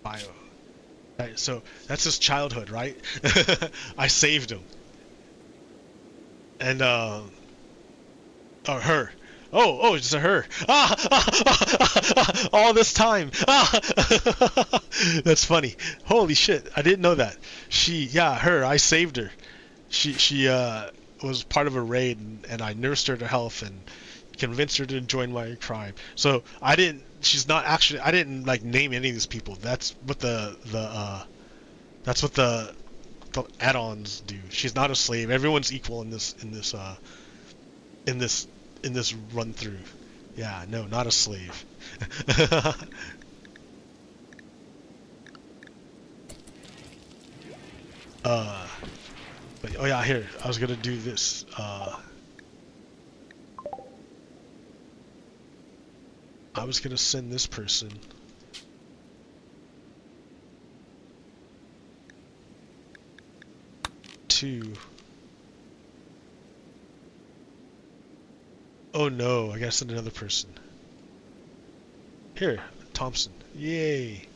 Speaker 1: Bio. Right, so that's his childhood, right? I saved him. And or her. Oh, it's a her. All this time. That's funny. Holy shit, I didn't know that. Her, I saved her. She was part of a raid, and I nursed her to health and convinced her to join my tribe. So I didn't like name any of these people. That's what the add-ons do. She's not a slave. Everyone's equal in this run through. Yeah, no, not a slave. But, oh yeah, here, I was gonna do this. I was gonna send this person to... Oh no, I gotta send another person. Here, Thompson. Yay!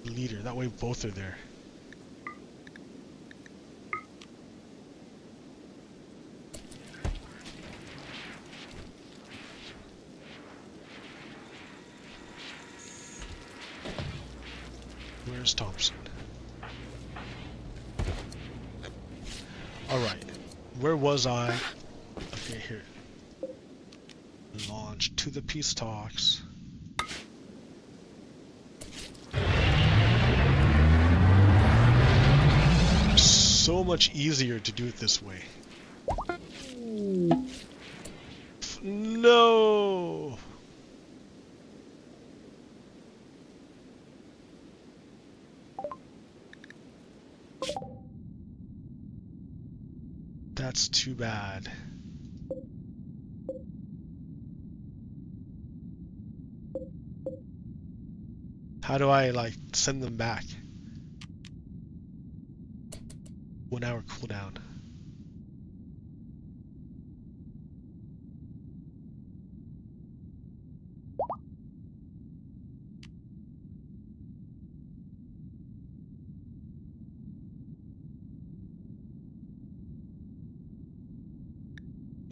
Speaker 1: Leader, that way both are there. Where's Thompson? Alright, where was I? Okay, here. Launch to the peace talks. So much easier to do it this way. No! That's too bad. How do I, like, send them back? 1 hour cooldown.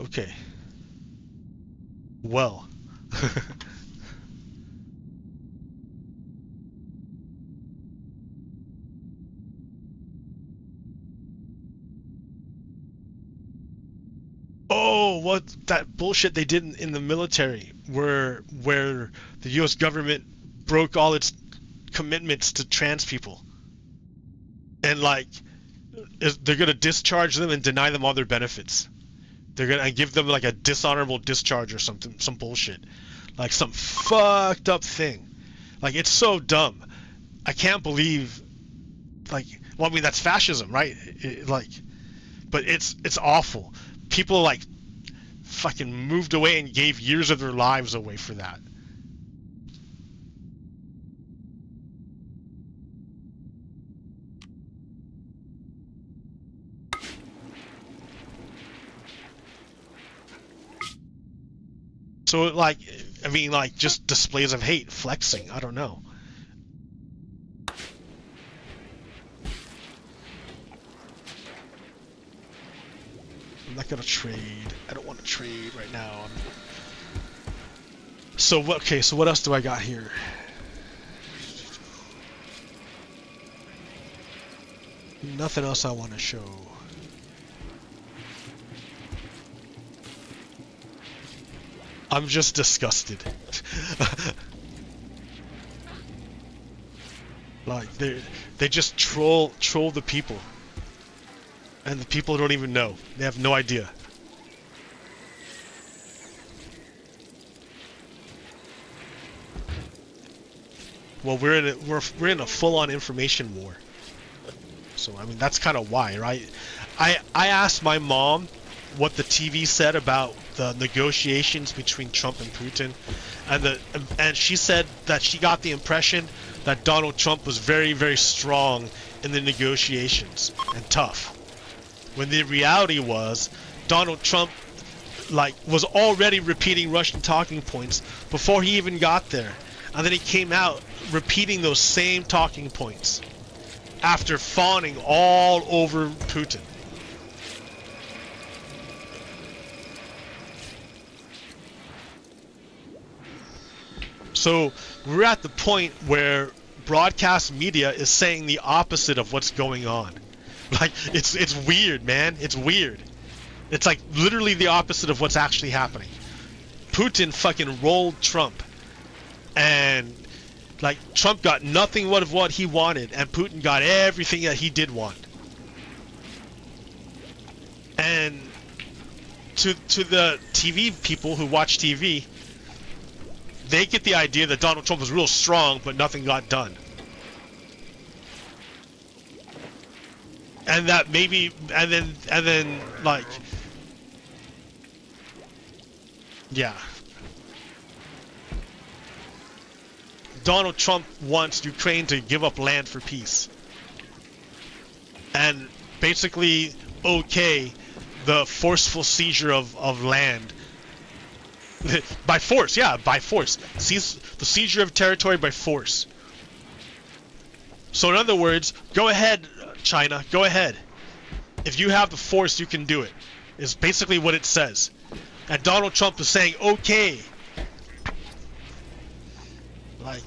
Speaker 1: Okay. Well. Oh, what that bullshit they did in the military, where the U.S. government broke all its commitments to trans people, and like they're gonna discharge them and deny them all their benefits. They're gonna give them like a dishonorable discharge or something, some bullshit, like some fucked up thing. Like it's so dumb. I can't believe. Like, well, I mean that's fascism, right? But it's awful. People like fucking moved away and gave years of their lives away for that. So like, I mean, like just displays of hate, flexing. I don't know. I'm not gonna trade. I don't want to trade right now. So what? Okay, so what else do I got here? Nothing else I want to show. I'm just disgusted. Like they just troll the people, and the people don't even know. They have no idea. Well, we're in a full-on information war. So I mean that's kind of why, right? I asked my mom what the TV said about the negotiations between Trump and Putin, and she said that she got the impression that Donald Trump was very, very strong in the negotiations and tough. When the reality was Donald Trump was already repeating Russian talking points before he even got there. And then he came out repeating those same talking points after fawning all over Putin. So we're at the point where broadcast media is saying the opposite of what's going on. Like it's weird, man. It's weird. It's like literally the opposite of what's actually happening. Putin fucking rolled Trump, and like Trump got nothing of what he wanted, and Putin got everything that he did want. And to the TV people who watch TV, they get the idea that Donald Trump was real strong, but nothing got done. And that maybe, and then like, yeah. Donald Trump wants Ukraine to give up land for peace. And basically, okay, the forceful seizure of land. By force, yeah, by force. The seizure of territory by force. So in other words, go ahead, China, go ahead. If you have the force, you can do it. Is basically what it says. And Donald Trump is saying, okay. Like,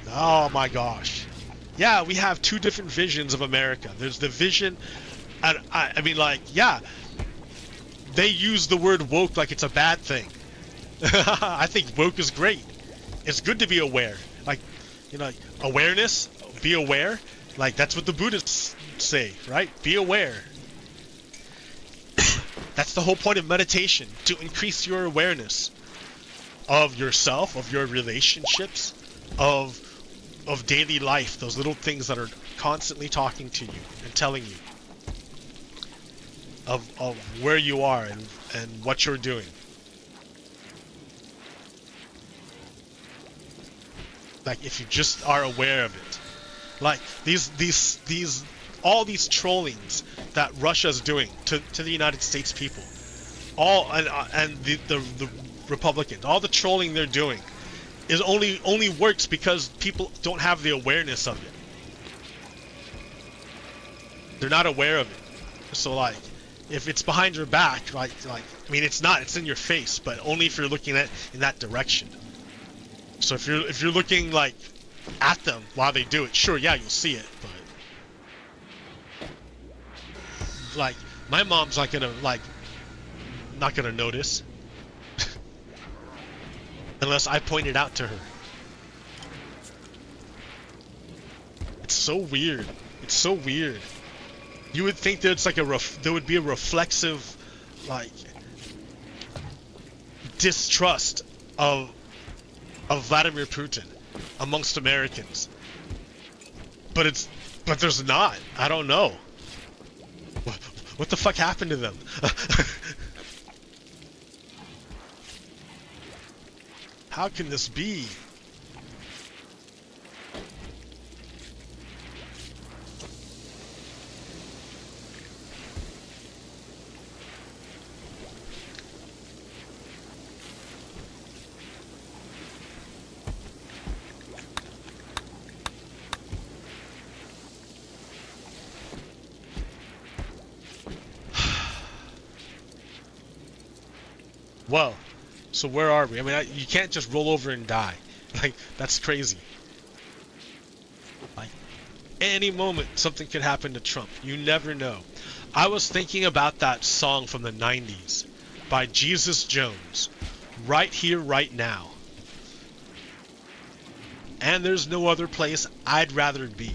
Speaker 1: oh my gosh. Yeah, we have two different visions of America. There's the vision, and I mean, like, yeah, they use the word woke like it's a bad thing. I think woke is great. It's good to be aware. Like, you know, like, awareness, be aware. Like, that's what the Buddhists say, right? Be aware. That's the whole point of meditation, to increase your awareness of yourself, of your relationships, of daily life, those little things that are constantly talking to you and telling you of where you are and what you're doing. Like, if you just are aware of it. Like, all these trollings that Russia's doing to the United States people, and the Republicans, all the trolling they're doing is only works because people don't have the awareness of it. They're not aware of it. So like, if it's behind your back, like I mean, it's not. It's in your face, but only if you're looking in that direction. So if you're looking like at them while they do it, sure, yeah, you'll see it, but like my mom's not gonna notice unless I point it out to her. It's so weird. It's so weird. You would think that it's like there would be a reflexive like distrust of Vladimir Putin amongst Americans, but there's not. I don't know. What the fuck happened to them? How can this be? Well, so where are we? I mean, you can't just roll over and die. Like, that's crazy. Like, any moment something could happen to Trump. You never know. I was thinking about that song from the 90s by Jesus Jones, Right Here, Right Now. And there's no other place I'd rather be.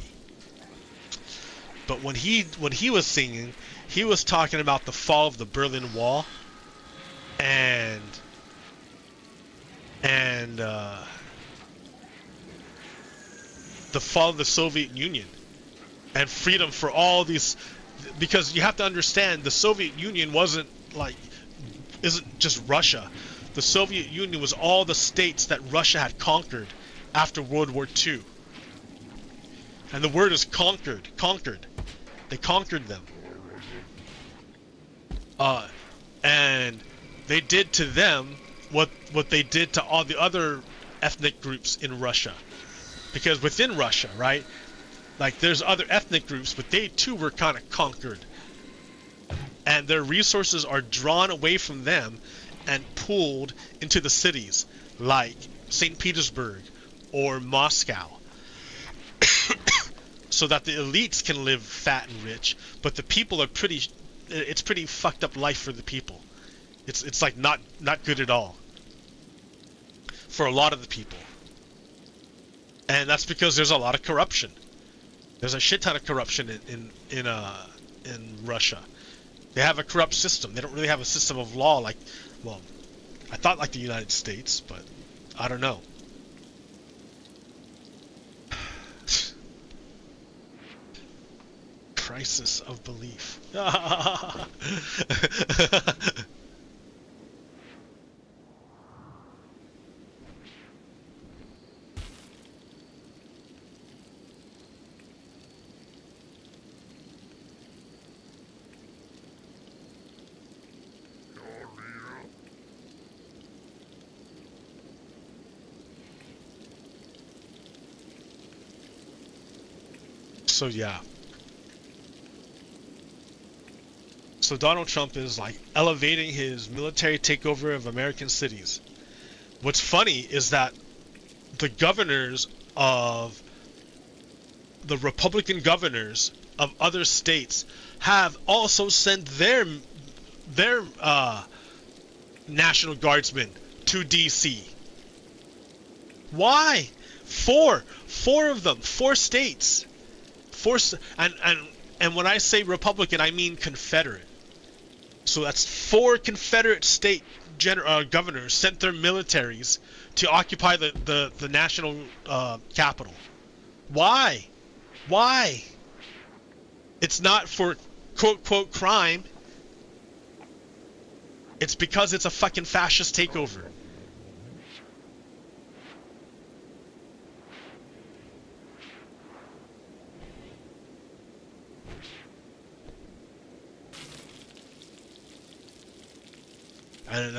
Speaker 1: But when he was singing, he was talking about the fall of the Berlin Wall and the fall of the Soviet Union and freedom for all these, because you have to understand the Soviet Union isn't just Russia. The Soviet Union was all the states that Russia had conquered after World War II. And the word is conquered. They conquered them. And they did to them what they did to all the other ethnic groups in Russia. Because within Russia, right, like there's other ethnic groups, but they too were kind of conquered. And their resources are drawn away from them and pulled into the cities like St. Petersburg or Moscow. So that the elites can live fat and rich, but the people are it's pretty fucked up life for the people. It's like not good at all for a lot of the people. And that's because there's a lot of corruption. There's a shit ton of corruption in Russia. They have a corrupt system. They don't really have a system of law like, well, I thought like the United States, but I don't know. Crisis of belief. So yeah. So Donald Trump is like elevating his military takeover of American cities. What's funny is that the Republican governors of other states have also sent their National Guardsmen to DC. Why? Four of them, 4 states. And when I say Republican, I mean Confederate. So that's 4 Confederate state governors sent their militaries to occupy the national capital. Why? Why? It's not for quote crime. It's because it's a fucking fascist takeover. And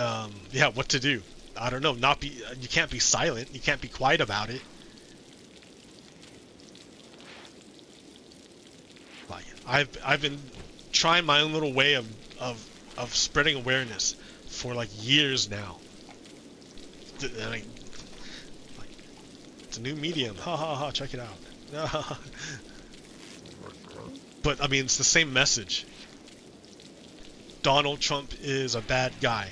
Speaker 1: yeah, what to do? I don't know. You can't be silent. You can't be quiet about it. Like I've been trying my own little way of spreading awareness for like years now. Like, it's a new medium. Ha ha ha! Check it out. But I mean, it's the same message. Donald Trump is a bad guy.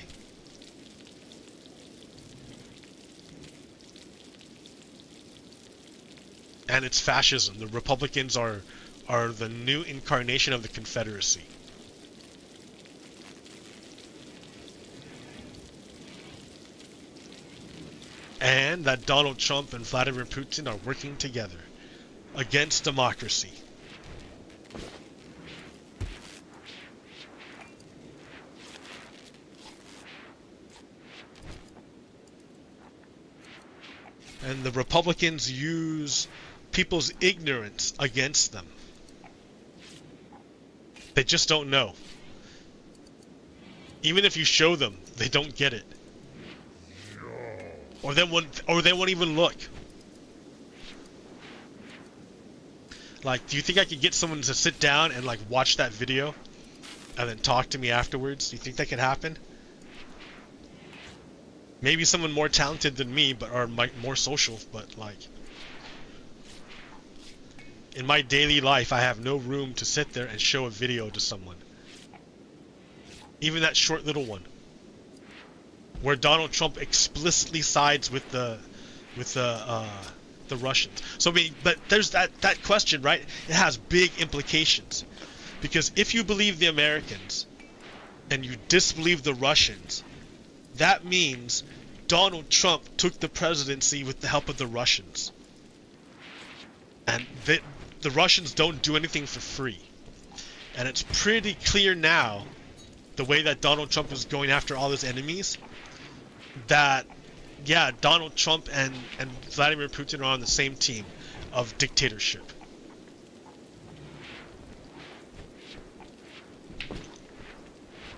Speaker 1: And it's fascism. The Republicans are the new incarnation of the Confederacy. And that Donald Trump and Vladimir Putin are working together against democracy. And the Republicans use people's ignorance against them. They just don't know. Even if you show them, they don't get it. Or they won't even look. Like, do you think I could get someone to sit down and like watch that video and then talk to me afterwards? Do you think that could happen? Maybe someone more talented than me, but are more social, but like in my daily life, I have no room to sit there and show a video to someone. Even that short little one, where Donald Trump explicitly sides with the Russians. So I mean, but there's that question, right? It has big implications, because if you believe the Americans and you disbelieve the Russians, that means Donald Trump took the presidency with the help of the Russians, and the Russians don't do anything for free. And it's pretty clear now, the way that Donald Trump is going after all his enemies, that yeah, Donald Trump and Vladimir Putin are on the same team of dictatorship.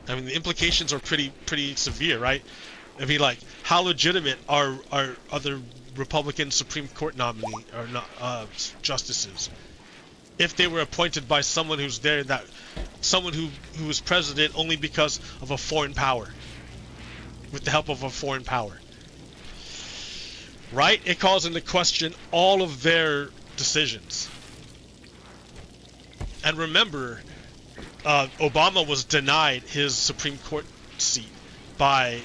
Speaker 1: I mean, the implications are pretty severe, right? I mean, like, how legitimate are other Republican Supreme Court nominee or not justices if they were appointed by someone who's there, that someone who was president only because of a foreign power, with the help of a foreign power, right? It calls into question all of their decisions. And remember, Obama was denied his Supreme Court seat by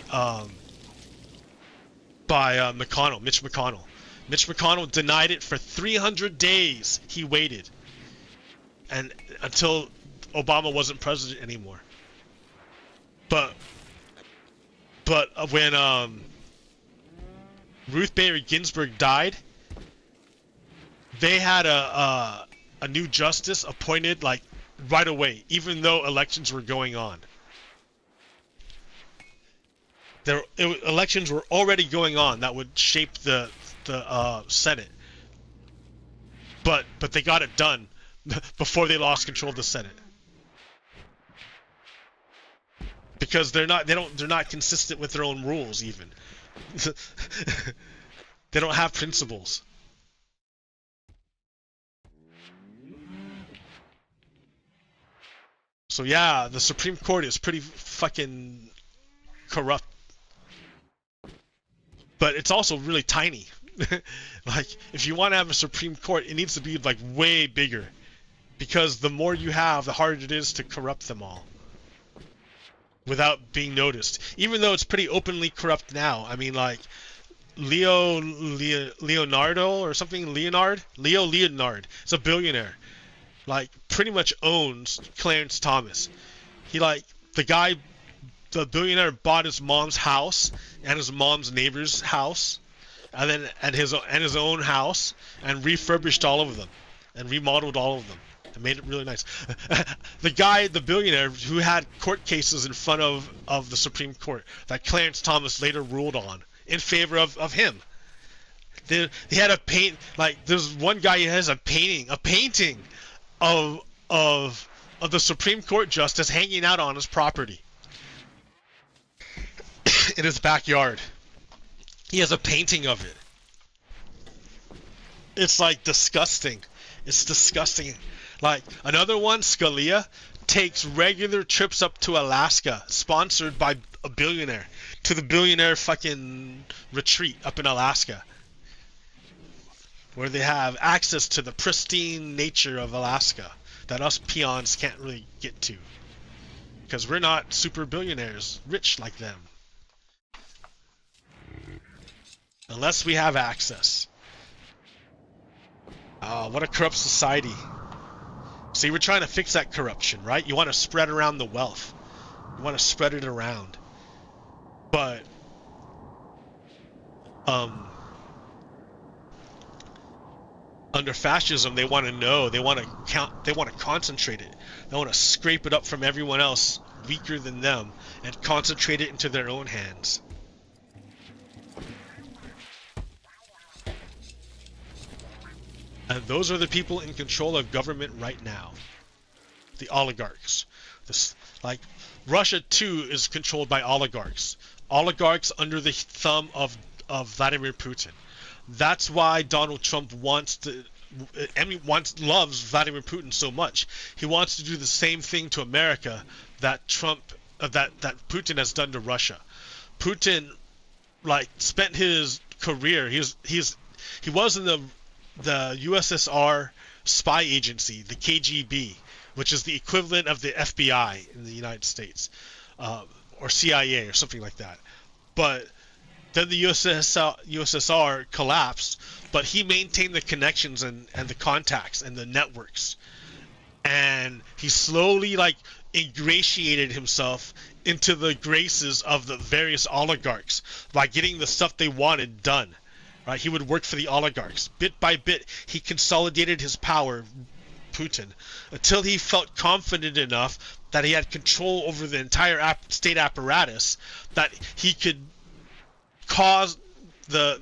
Speaker 1: McConnell, Mitch McConnell. Mitch McConnell denied it for 300 days. He waited, and until Obama wasn't president anymore. But when Ruth Bader Ginsburg died, they had a new justice appointed like right away, even though elections were going on. Elections were already going on that would shape the Senate, but they got it done before they lost control of the Senate, because they're not consistent with their own rules even. They don't have principles. So yeah, the Supreme Court is pretty fucking corrupt. But it's also really tiny. Like, if you want to have a Supreme Court, it needs to be like way bigger, because the more you have, the harder it is to corrupt them all without being noticed. Even though it's pretty openly corrupt now. I mean, like Leonardo or something, Leo Leonard. It's a billionaire. Like, pretty much owns Clarence Thomas. He the billionaire bought his mom's house and his mom's neighbor's house, and his own house, and refurbished all of them, and remodeled all of them, and made it really nice. The billionaire who had court cases in front of the Supreme Court that Clarence Thomas later ruled on in favor of him. He had a there's one guy who has a painting of the Supreme Court justice hanging out on his property. In his backyard. He has a painting of it. It's like disgusting. It's disgusting. Like, another one, Scalia, takes regular trips up to Alaska, sponsored by a billionaire, to the billionaire fucking retreat up in Alaska, where they have access to the pristine nature of Alaska that us peons can't really get to, because we're not super billionaires, rich like them. Unless we have access. What a corrupt society. See, we're trying to fix that corruption, right? You want to spread around the wealth. You want to spread it around. But under fascism, they want to know, they want to concentrate it. They want to scrape it up from everyone else weaker than them and concentrate it into their own hands. And those are the people in control of government right now. The oligarchs. Like, Russia too is controlled by oligarchs. Oligarchs under the thumb of Vladimir Putin. That's why Donald Trump loves Vladimir Putin so much. He wants to do the same thing to America that Putin has done to Russia. Putin like spent his career. He was in the USSR spy agency, the KGB, which is the equivalent of the FBI in the United States, or CIA or something like that. But then the USSR collapsed, but he maintained the connections and the contacts and the networks. And he slowly like ingratiated himself into the graces of the various oligarchs by getting the stuff they wanted done. Right? He would work for the oligarchs. Bit by bit, he consolidated his power, Putin, until he felt confident enough that he had control over the entire state apparatus, that he could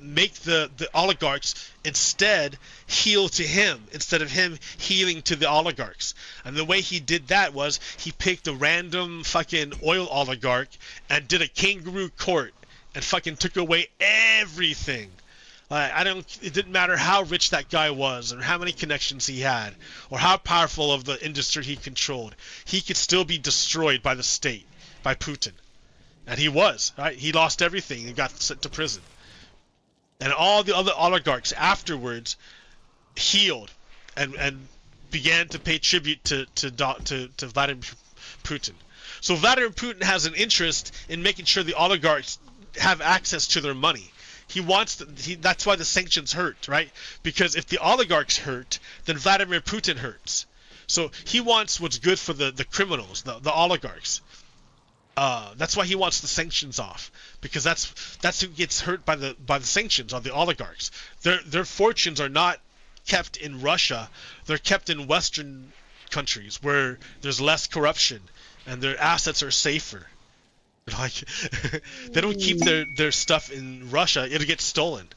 Speaker 1: make the oligarchs instead heal to him instead of him healing to the oligarchs. And the way he did that was he picked a random fucking oil oligarch and did a kangaroo court and fucking took away everything. It didn't matter how rich that guy was or how many connections he had or how powerful of the industry he controlled. He could still be destroyed by the state, by Putin. And he was, right? He lost everything and got sent to prison. And all the other oligarchs afterwards healed and began to pay tribute to Vladimir Putin. So Vladimir Putin has an interest in making sure the oligarchs have access to their money. He wants that's why the sanctions hurt, right? Because if the oligarchs hurt, then Vladimir Putin hurts. So he wants what's good for the criminals, the oligarchs. That's why he wants the sanctions off, because that's who gets hurt by the sanctions, are the oligarchs. Their fortunes are not kept in Russia; they're kept in Western countries where there's less corruption and their assets are safer. Like they don't keep their stuff in Russia; it'll get stolen.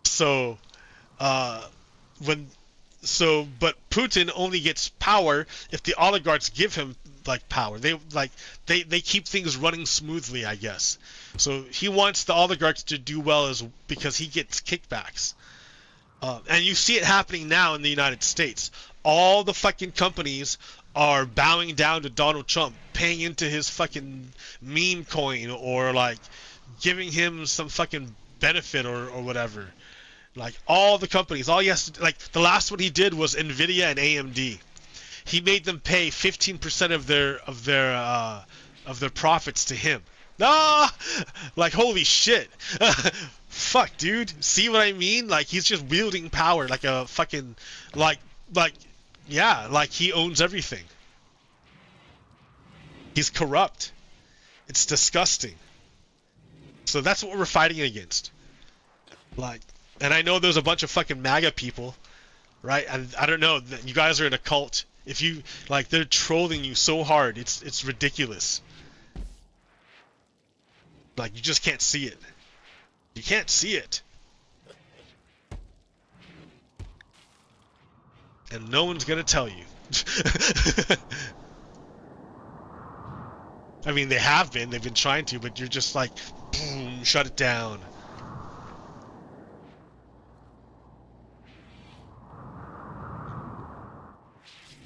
Speaker 1: So, but Putin only gets power if the oligarchs give him like power. They keep things running smoothly, I guess. So he wants the oligarchs to do well because he gets kickbacks. And you see it happening now in the United States. All the fucking companies are bowing down to Donald Trump, paying into his fucking meme coin or like giving him some fucking benefit or whatever. Like all the companies, all he has to, like the last one he did was Nvidia and AMD. He made them pay 15% of their profits to him. Like holy shit. Fuck, dude. See what I mean? Like he's just wielding power like a fucking like he owns everything. He's corrupt. It's disgusting. So that's what we're fighting against. Like, and I know there's a bunch of fucking MAGA people, right? And I don't know, you guys are in a cult. If you like, they're trolling you so hard, it's ridiculous. Like you just can't see it. You can't see it. And no one's gonna tell you. I mean, they've been trying to, but you're just like, boom, shut it down.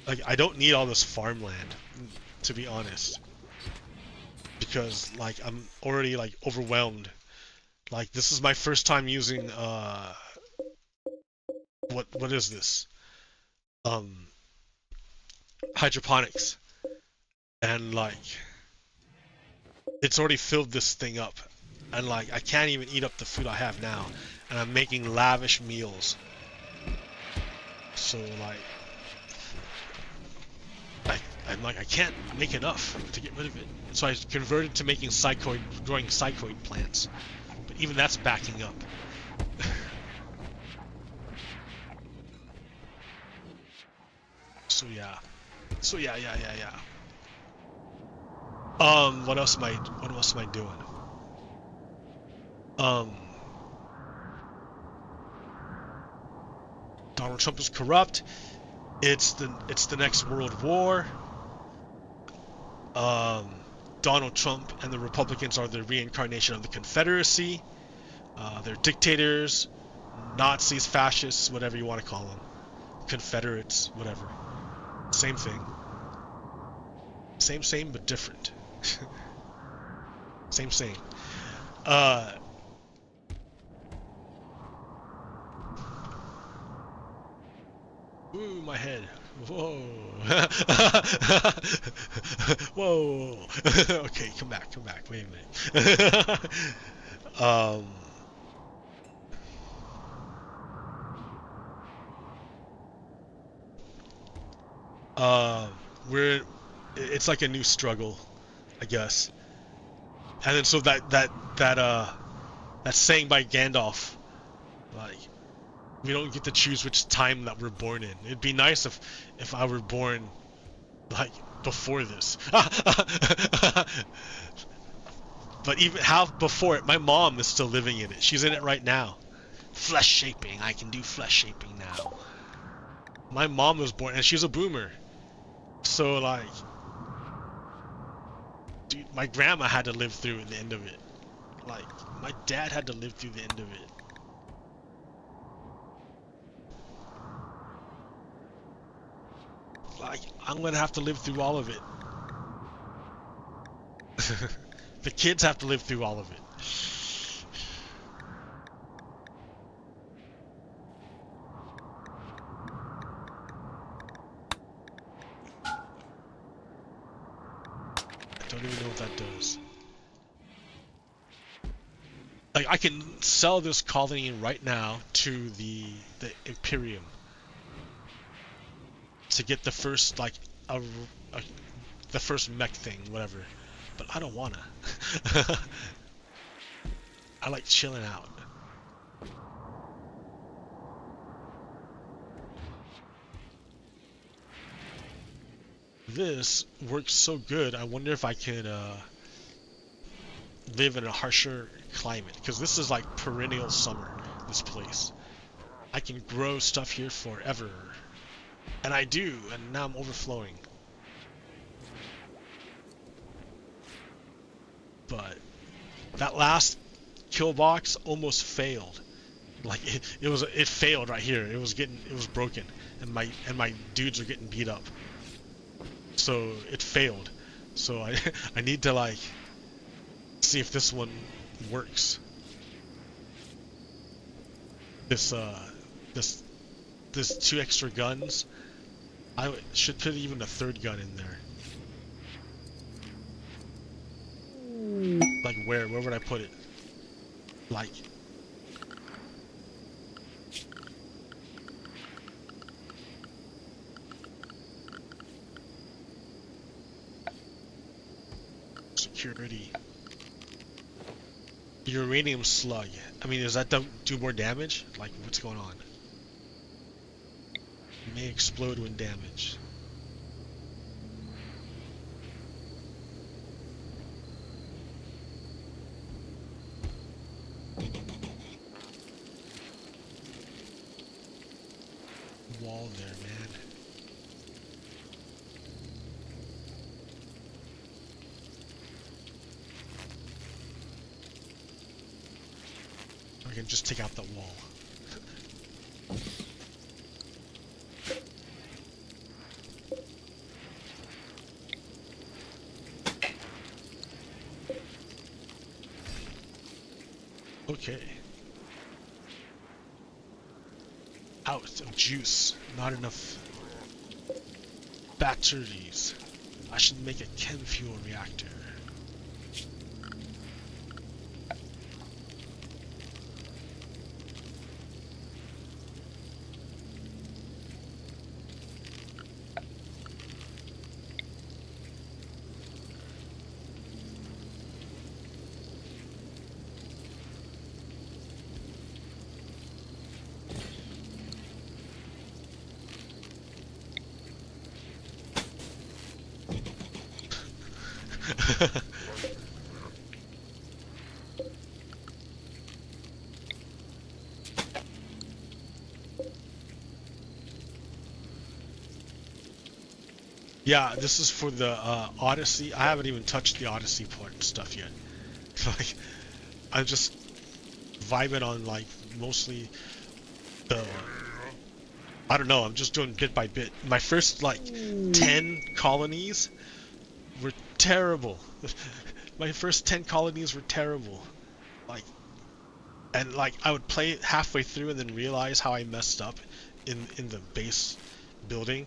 Speaker 1: Like, I don't need all this farmland, to be honest. Because, like, I'm already, like, overwhelmed. Like, this is my first time using, what is this? Hydroponics. And, like, it's already filled this thing up. And, like, I can't even eat up the food I have now. And I'm making lavish meals. So, like... I'm like, I can't make enough to get rid of it. So I converted to making growing psychoid plants. But even that's backing up. So yeah. What else am I doing? Donald Trump is corrupt. It's the next world war. Donald Trump and the Republicans are the reincarnation of the Confederacy. They're dictators, Nazis, fascists, whatever you want to call them. Confederates, whatever. Same thing. Same, but different. Same. Ooh, my head. Whoa. Whoa. Okay, come back. Wait a minute. It's like a new struggle, I guess. And then so that saying by Gandalf, like, we don't get to choose which time that we're born in. It'd be nice if I were born like before this. But even how before it, my mom is still living in it. She's in it right now. Flesh shaping. I can do flesh shaping now. My mom was born, and she's a boomer. So like, dude, my grandma had to live through the end of it. Like, my dad had to live through the end of it. Like, I'm gonna have to live through all of it. The kids have to live through all of it. I don't even know what that does. Like, I can sell this colony right now to the Imperium to get the first, like, the first mech thing, whatever. But I don't wanna. I like chilling out. This works so good, I wonder if I can live in a harsher climate, because this is like perennial summer, this place. I can grow stuff here forever. And I do, and now I'm overflowing. But that last kill box almost failed. Like it failed right here. It was broken, and my dudes are getting beat up. So it failed. So I need to like see if this one works. This 2 extra guns. I should put even a 3rd gun in there. Like where would I put it? Like security. Uranium slug. I mean, does that do more damage? Like, what's going on? May explode when damaged. Wall there, man. I can just take out that wall. Okay. Out of juice. Not enough batteries. I should make a chem fuel reactor. Yeah, this is for the Odyssey. I haven't even touched the Odyssey part and stuff yet. Like, I'm just vibing on like mostly the. I don't know. I'm just doing bit by bit. My first like 10 colonies were terrible. My first 10 colonies were terrible. Like, and like I would play it halfway through and then realize how I messed up in the base building.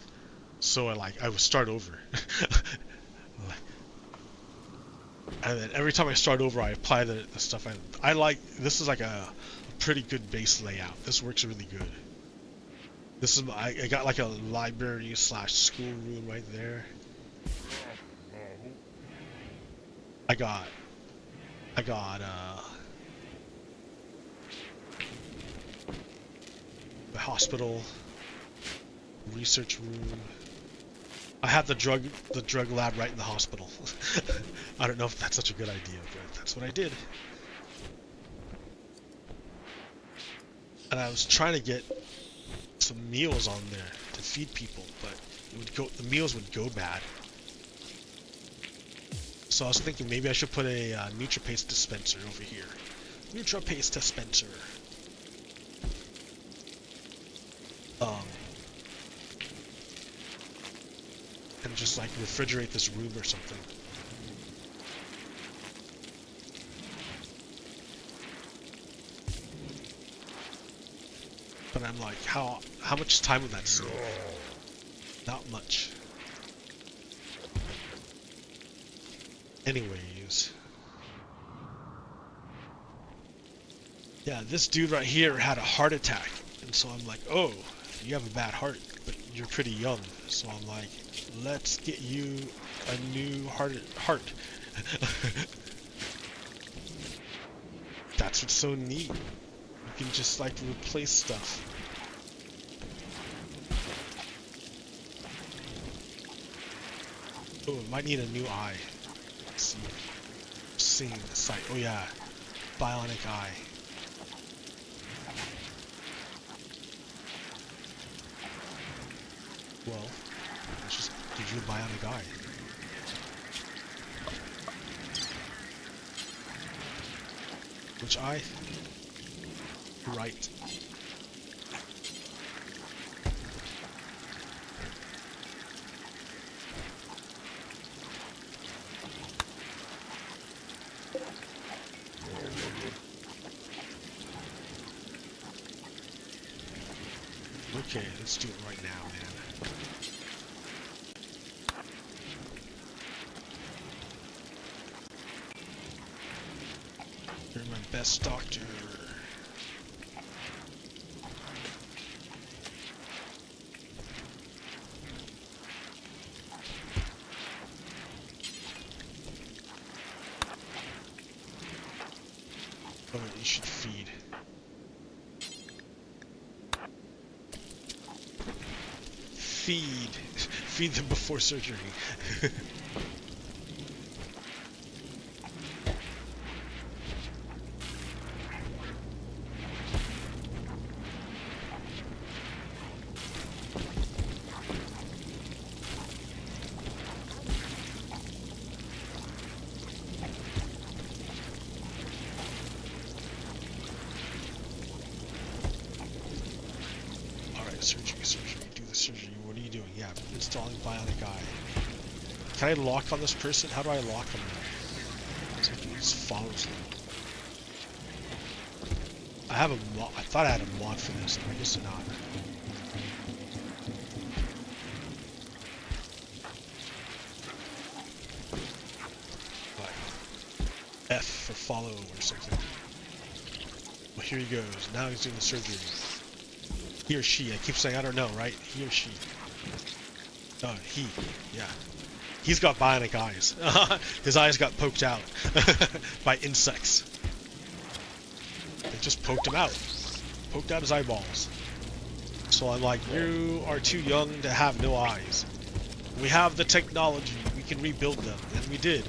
Speaker 1: So I would start over. And then every time I start over, I apply the stuff I like. This is like a pretty good base layout. This works really good. This is I got like a library / school room right there. I got the hospital, research room. I have the drug lab right in the hospital. I don't know if that's such a good idea, but that's what I did. And I was trying to get some meals on there to feed people, but the meals would go bad. So I was thinking maybe I should put a NutriPaste dispenser over here. NutriPaste dispenser. And just like refrigerate this room or something. But I'm like, how much time would that save? Not much. Anyways. Yeah, this dude right here had a heart attack. And so I'm like, oh, you have a bad heart, but you're pretty young. So I'm like, let's get you a new heart. That's what's so neat. You can just like replace stuff. Oh, it might need a new eye. Let's see. Seeing the sight. Oh yeah, bionic eye. Well, let's just give you a bionic eye. Which eye? Right. Okay, let's do it right now, man. You're my best doctor. Oh, you should feed. Feed them before surgery. Alright, surgery. Do the surgery. What are you doing? Yeah, installing bionic eye. Can I lock on this person? How do I lock on them? So it just follows them. I have a mod. I thought I had a mod for this, but I guess not. Like F for follow or something. Well, here he goes. Now he's doing the surgery. He or she. I keep saying I don't know, right? He or she. Oh, he. Yeah. He's got bionic eyes. His eyes got poked out by insects. They just poked him out. Poked out his eyeballs. So I'm like, you are too young to have no eyes. We have the technology. We can rebuild them. And we did.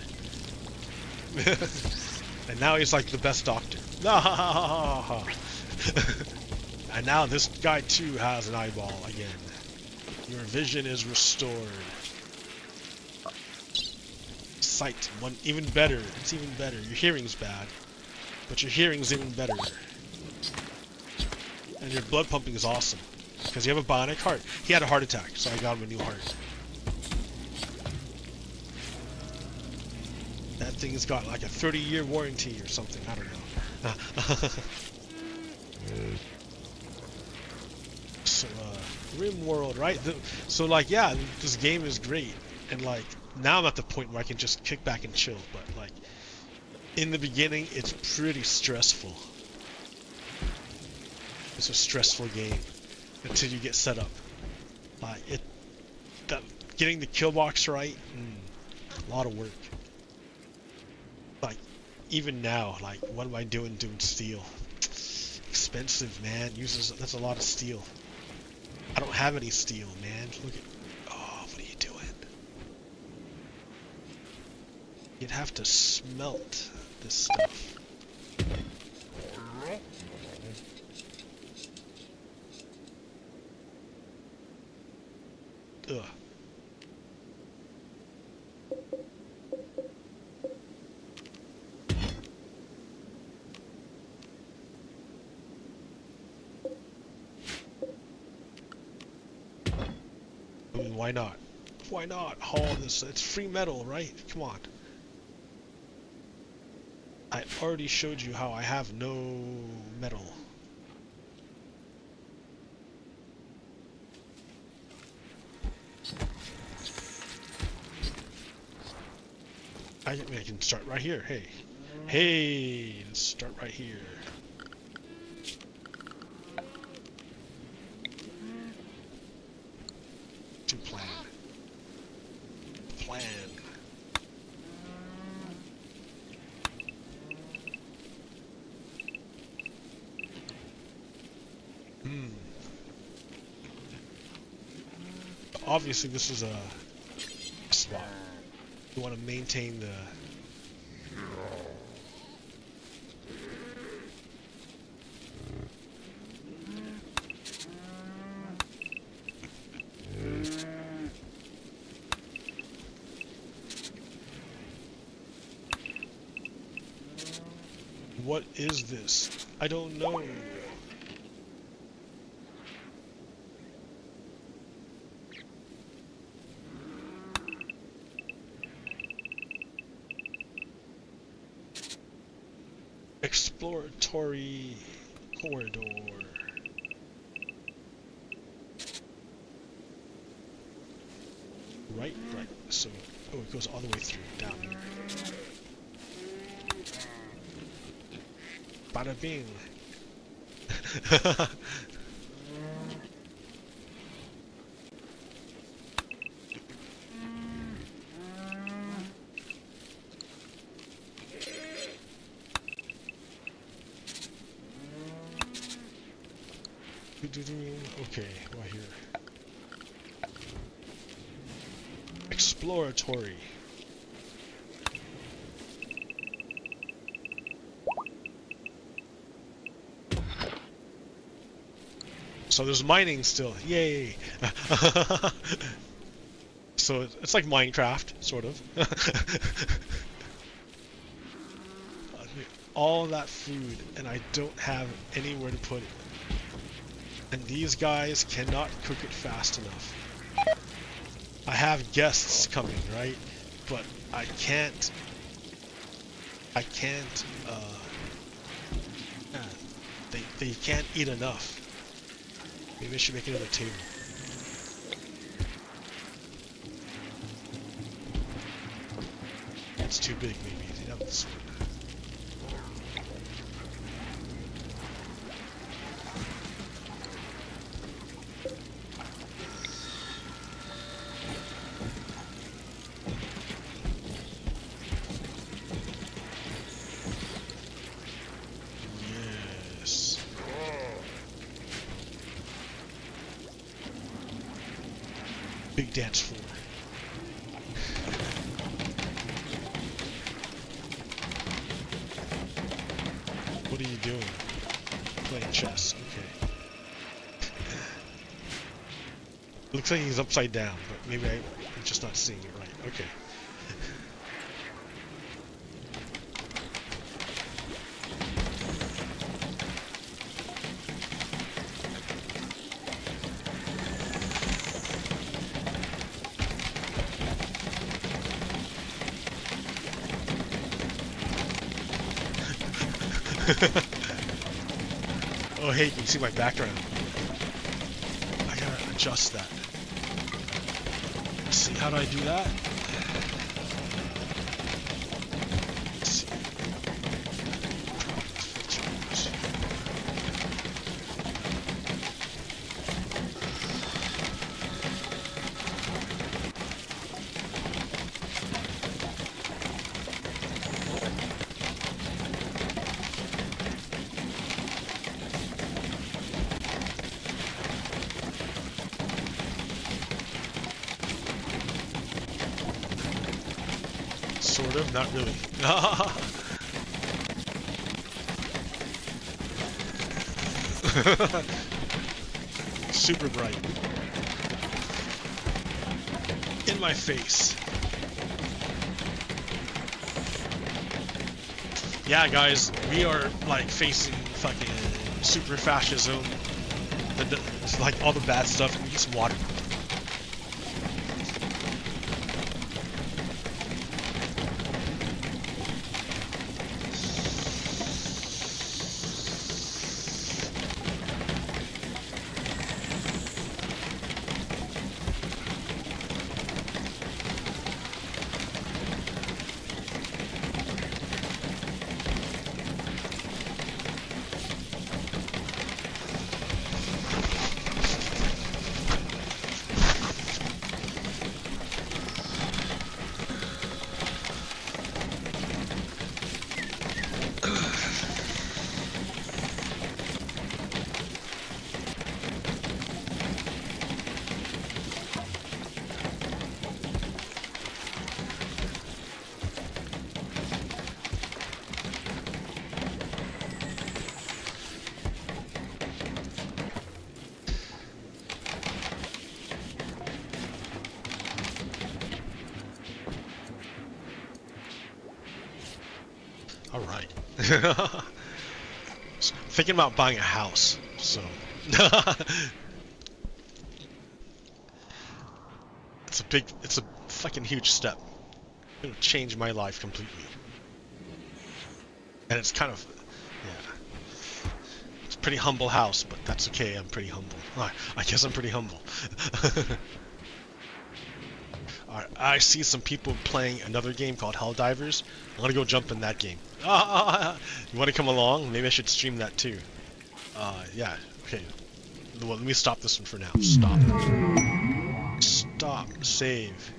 Speaker 1: And now he's like the best doctor. And now this guy too has an eyeball again. Your vision is restored. Sight, even better. It's even better. Your hearing's bad, but your hearing's even better. And your blood pumping is awesome because you have a bionic heart. He had a heart attack, so I got him a new heart. thing's got like a 30-year warranty or something. I don't know. So, RimWorld, right? So, like, yeah, this game is great, and like now I'm at the point where I can just kick back and chill. But like in the beginning, it's pretty stressful. It's a stressful game until you get set up. Like getting the kill box right, a lot of work. Like even now, like what am I doing steel? Expensive, man. That's a lot of steel. I don't have any steel, man. Look at, oh, what are you doing? You'd have to smelt this stuff. Ugh. I mean, why not? Why not haul this? It's free metal, right? Come on. I already showed you how I have no metal. I can start right here. Hey. Hey, let's start right here. To plan. Plan. Obviously, this is a spot. You want to maintain the... What is this? I don't know. Exploratory corridor. Right. So, oh, it goes all the way through, down here. Bada bing. Okay, right here. Exploratory. So there's mining still. Yay! So it's like Minecraft, sort of. All that food, and I don't have anywhere to put it. And these guys cannot cook it fast enough. I have guests coming, right? But I can't, they can't eat enough. Maybe I should make another table. It's too big, maybe. Yeah, this one. Big dance floor. What are you doing? Playing chess. Okay. Looks like he's upside down, but maybe I'm just not seeing it right. Okay. Oh, hey, you can see my background. I gotta adjust that. Let's see, how do I do that? Let's see. Sort of, not really. Super bright. In my face. Yeah, guys, we are like facing fucking super fascism. Like all the bad stuff. We need some water. All right. Thinking about buying a house, so it's a fucking huge step. It'll change my life completely. And it's kind of, yeah, it's a pretty humble house, but that's okay. I'm pretty humble. I guess I'm pretty humble. Alright, I see some people playing another game called Helldivers. I'm gonna go jump in that game. You wanna come along? Maybe I should stream that too. Yeah, okay. Well, let me stop this one for now. Stop. Stop. Save.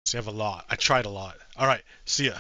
Speaker 1: So you have a lot. I tried a lot. Alright, see ya.